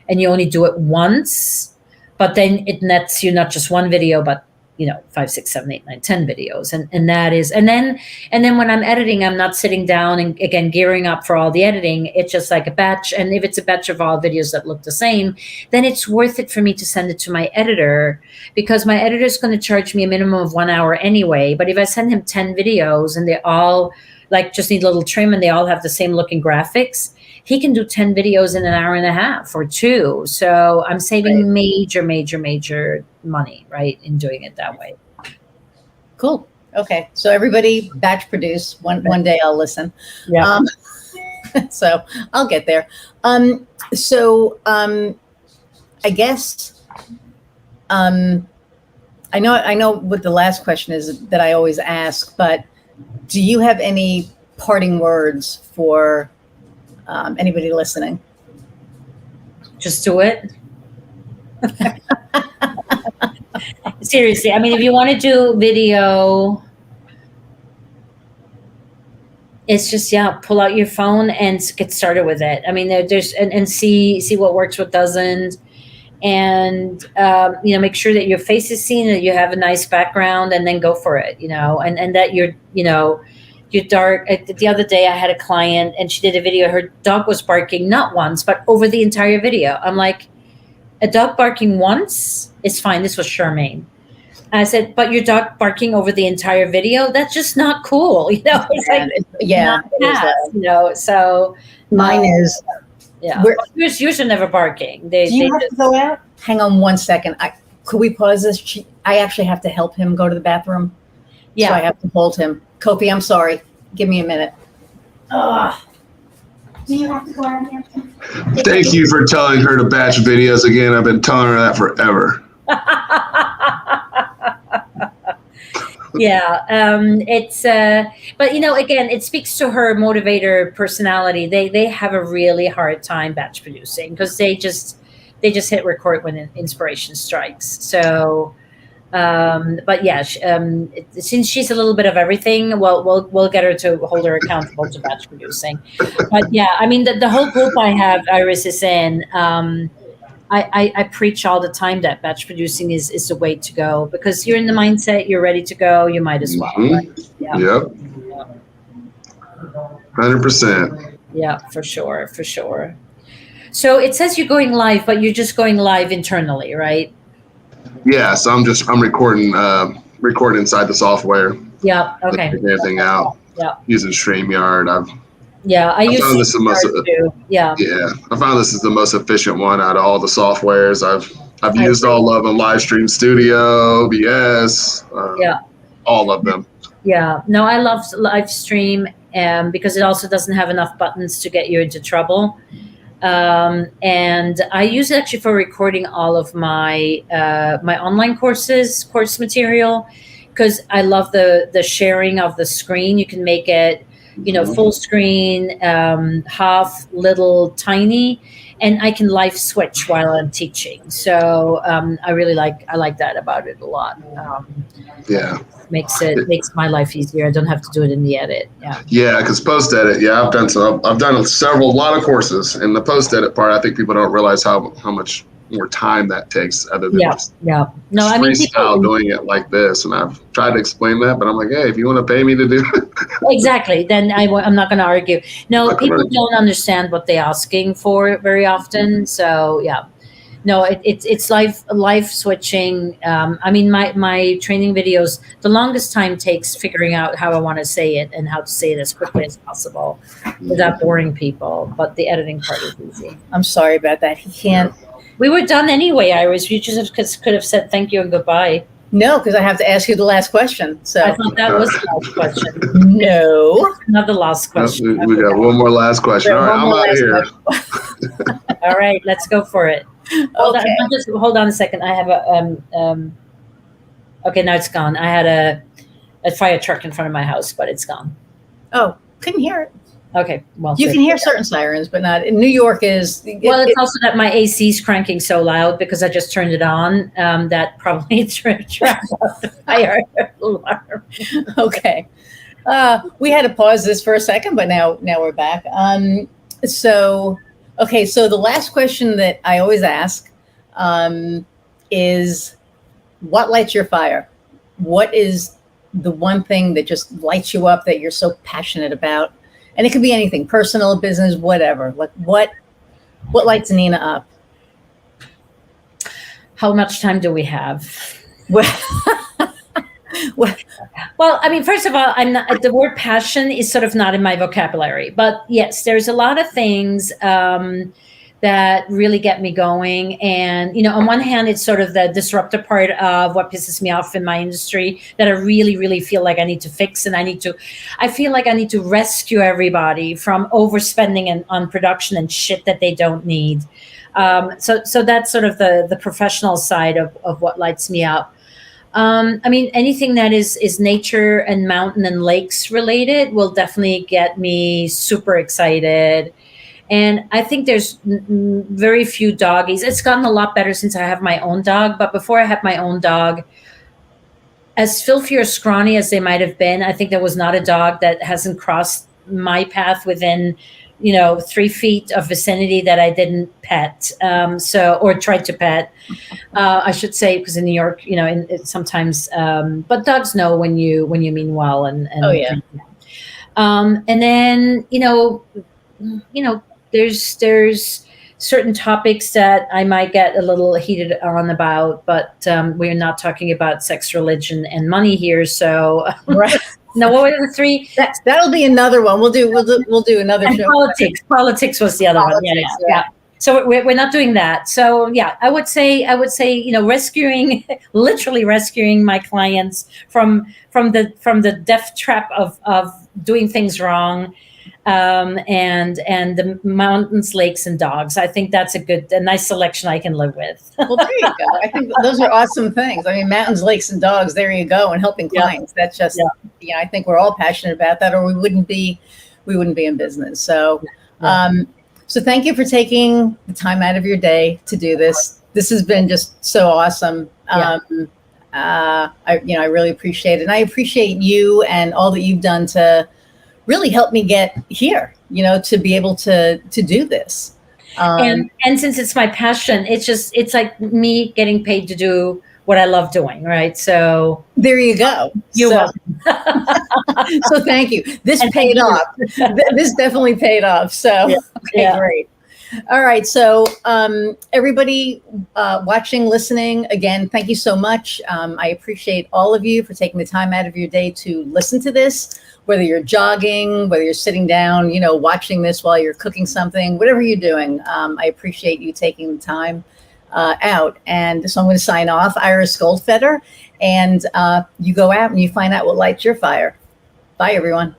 and you only do it once, but then it nets you not just one video, but 5, 6, 7, 8, 9, 10 videos. And that is, and then when I'm editing, I'm not sitting down and again, gearing up for all the editing. It's just like a batch. And if it's a batch of all videos that look the same, then it's worth it for me to send it to my editor, because my editor is going to charge me a minimum of 1 hour anyway. But if I send him 10 videos and they all just need a little trim and they all have the same looking graphics, he can do 10 videos in an hour and a half or 2. So I'm saving major money, right, in doing it that way. Cool. Okay. So everybody batch produce. One day I'll listen. Yeah. So I'll get there. I guess I know what the last question is that I always ask, but do you have any parting words for anybody listening? Just do it. Seriously, I mean, if you want to do video, it's just pull out your phone and get started with it. I mean, there's and see what works, what doesn't, and make sure that your face is seen, that you have a nice background, and then go for it. And that you're dark. The other day I had a client and she did a video. Her dog was barking not once, but over the entire video. I'm like, a dog barking once is fine. This was Charmaine. I said, but your dog barking over the entire video, that's just not cool. It's so mine is. Yeah. Yours are never barking. Do you have to go out? Hang on 1 second. Could we pause this? I actually have to help him go to the bathroom. Yeah. So I have to hold him. Kofi, I'm sorry. Give me a minute. Do you have to go out here? Thank you for telling her to batch videos again. I've been telling her that forever. Yeah. But again, it speaks to her motivator personality. They have a really hard time batch producing because they just hit record when inspiration strikes. So, but yeah, since she's a little bit of everything, we'll get her to hold her accountable to batch producing. But yeah, I mean, the whole group I have, Iris is in, I preach all the time that batch producing is the way to go, because you're in the mindset, you're ready to go, you might as well. Mm-hmm. Right? Yeah. Yep. 100%. Yeah, for sure. So it says you're going live, but you're just going live internally, right? Yeah, so I'm recording inside the software. Yeah. Okay. Figuring everything out. Yeah. Using StreamYard. Yeah, I use found this the most. too. Yeah. Yeah, I found this is the most efficient one out of all the softwares I've used. All of them: Livestream Studio, OBS, Yeah. all of them. Yeah. No, I love live stream because it also doesn't have enough buttons to get you into trouble. And I use it actually for recording all of my my online course material, because I love the sharing of the screen. You can make it, full screen, half, little, tiny, and I can live switch while I'm teaching. So I like that about it a lot. Yeah. Makes my life easier. I don't have to do it in the edit. Yeah, because post edit. Yeah, I've done a lot of courses, and the post edit part, I think people don't realize how much more time that takes, other than just No, I mean, freestyle doing it like this. And I've tried to explain that, but I'm like, hey, if you want to pay me to do it, exactly, then I'm not going to argue. No, people don't understand what they're asking for very often. So yeah. No, it's live switching. I mean, my training videos, the longest time takes figuring out how I want to say it and how to say it as quickly as possible without boring people. But the editing part is easy. I'm sorry about that. He can't. We were done anyway, Iris. You just could have said thank you and goodbye. No, because I have to ask you the last question. So I thought that was the last question. No. Not the last question. We got one more last question. All right, I'm out of here. All right, let's go for it. Hold on a second. I have a okay, now it's gone. I had a fire truck in front of my house, but it's gone. Oh, couldn't hear it. Okay, well, you can hear certain sirens, but not in New York. It's also that my AC is cranking so loud because I just turned it on. That probably trapped the fire alarm. Okay, we had to pause this for a second, but now we're back. So the last question that I always ask is, what lights your fire? What is the one thing that just lights you up that you're so passionate about? And it could be anything, personal, business, whatever. Like what lights Nina up? How much time do we have? Well, I mean, first of all, the word passion is sort of not in my vocabulary, but yes, there's a lot of things that really get me going. And, on one hand, it's sort of the disruptive part of what pisses me off in my industry that I really, really feel like I need to fix. And I feel like I need to rescue everybody from overspending on production and shit that they don't need. So that's sort of the professional side of what lights me up. I mean, anything that is nature and mountain and lakes related will definitely get me super excited. And I think there's very few doggies. It's gotten a lot better since I have my own dog. But before I had my own dog, as filthy or scrawny as they might have been, I think there was not a dog that hasn't crossed my path within, 3 feet of vicinity that I didn't pet. Or tried to pet, I should say, because in New York, sometimes, but dogs know when you mean well. And oh yeah. And then, there's certain topics that I might get a little heated on about, but we're not talking about sex, religion, and money here. So, right. No, what were the three? That'll be another one. We'll do another and show. Politics was the other one. Yeah. So we're not doing that. So yeah, I would say literally rescuing my clients from the death trap of doing things wrong. And the mountains, lakes, and dogs. I think that's a nice selection I can live with. Well, there you go. I think those are awesome things. I mean, mountains, lakes, and dogs. There you go. And helping clients. That's just, I think we're all passionate about that, or we wouldn't be in business. So, so thank you for taking the time out of your day to do this. This has been just so awesome. I really appreciate it. And I appreciate you and all that you've done to really helped me get here, to be able to do this. And since it's my passion, it's like me getting paid to do what I love doing. Right. So there you go. You're welcome. So thank you. This paid off. This definitely paid off. So, okay, great. All right. So, everybody watching, listening, again, thank you so much. I appreciate all of you for taking the time out of your day to listen to this, whether you're jogging, whether you're sitting down, watching this while you're cooking something, whatever you're doing. I appreciate you taking the time out. And so I'm going to sign off, Iris Goldfeder, and you go out and you find out what lights your fire. Bye, everyone.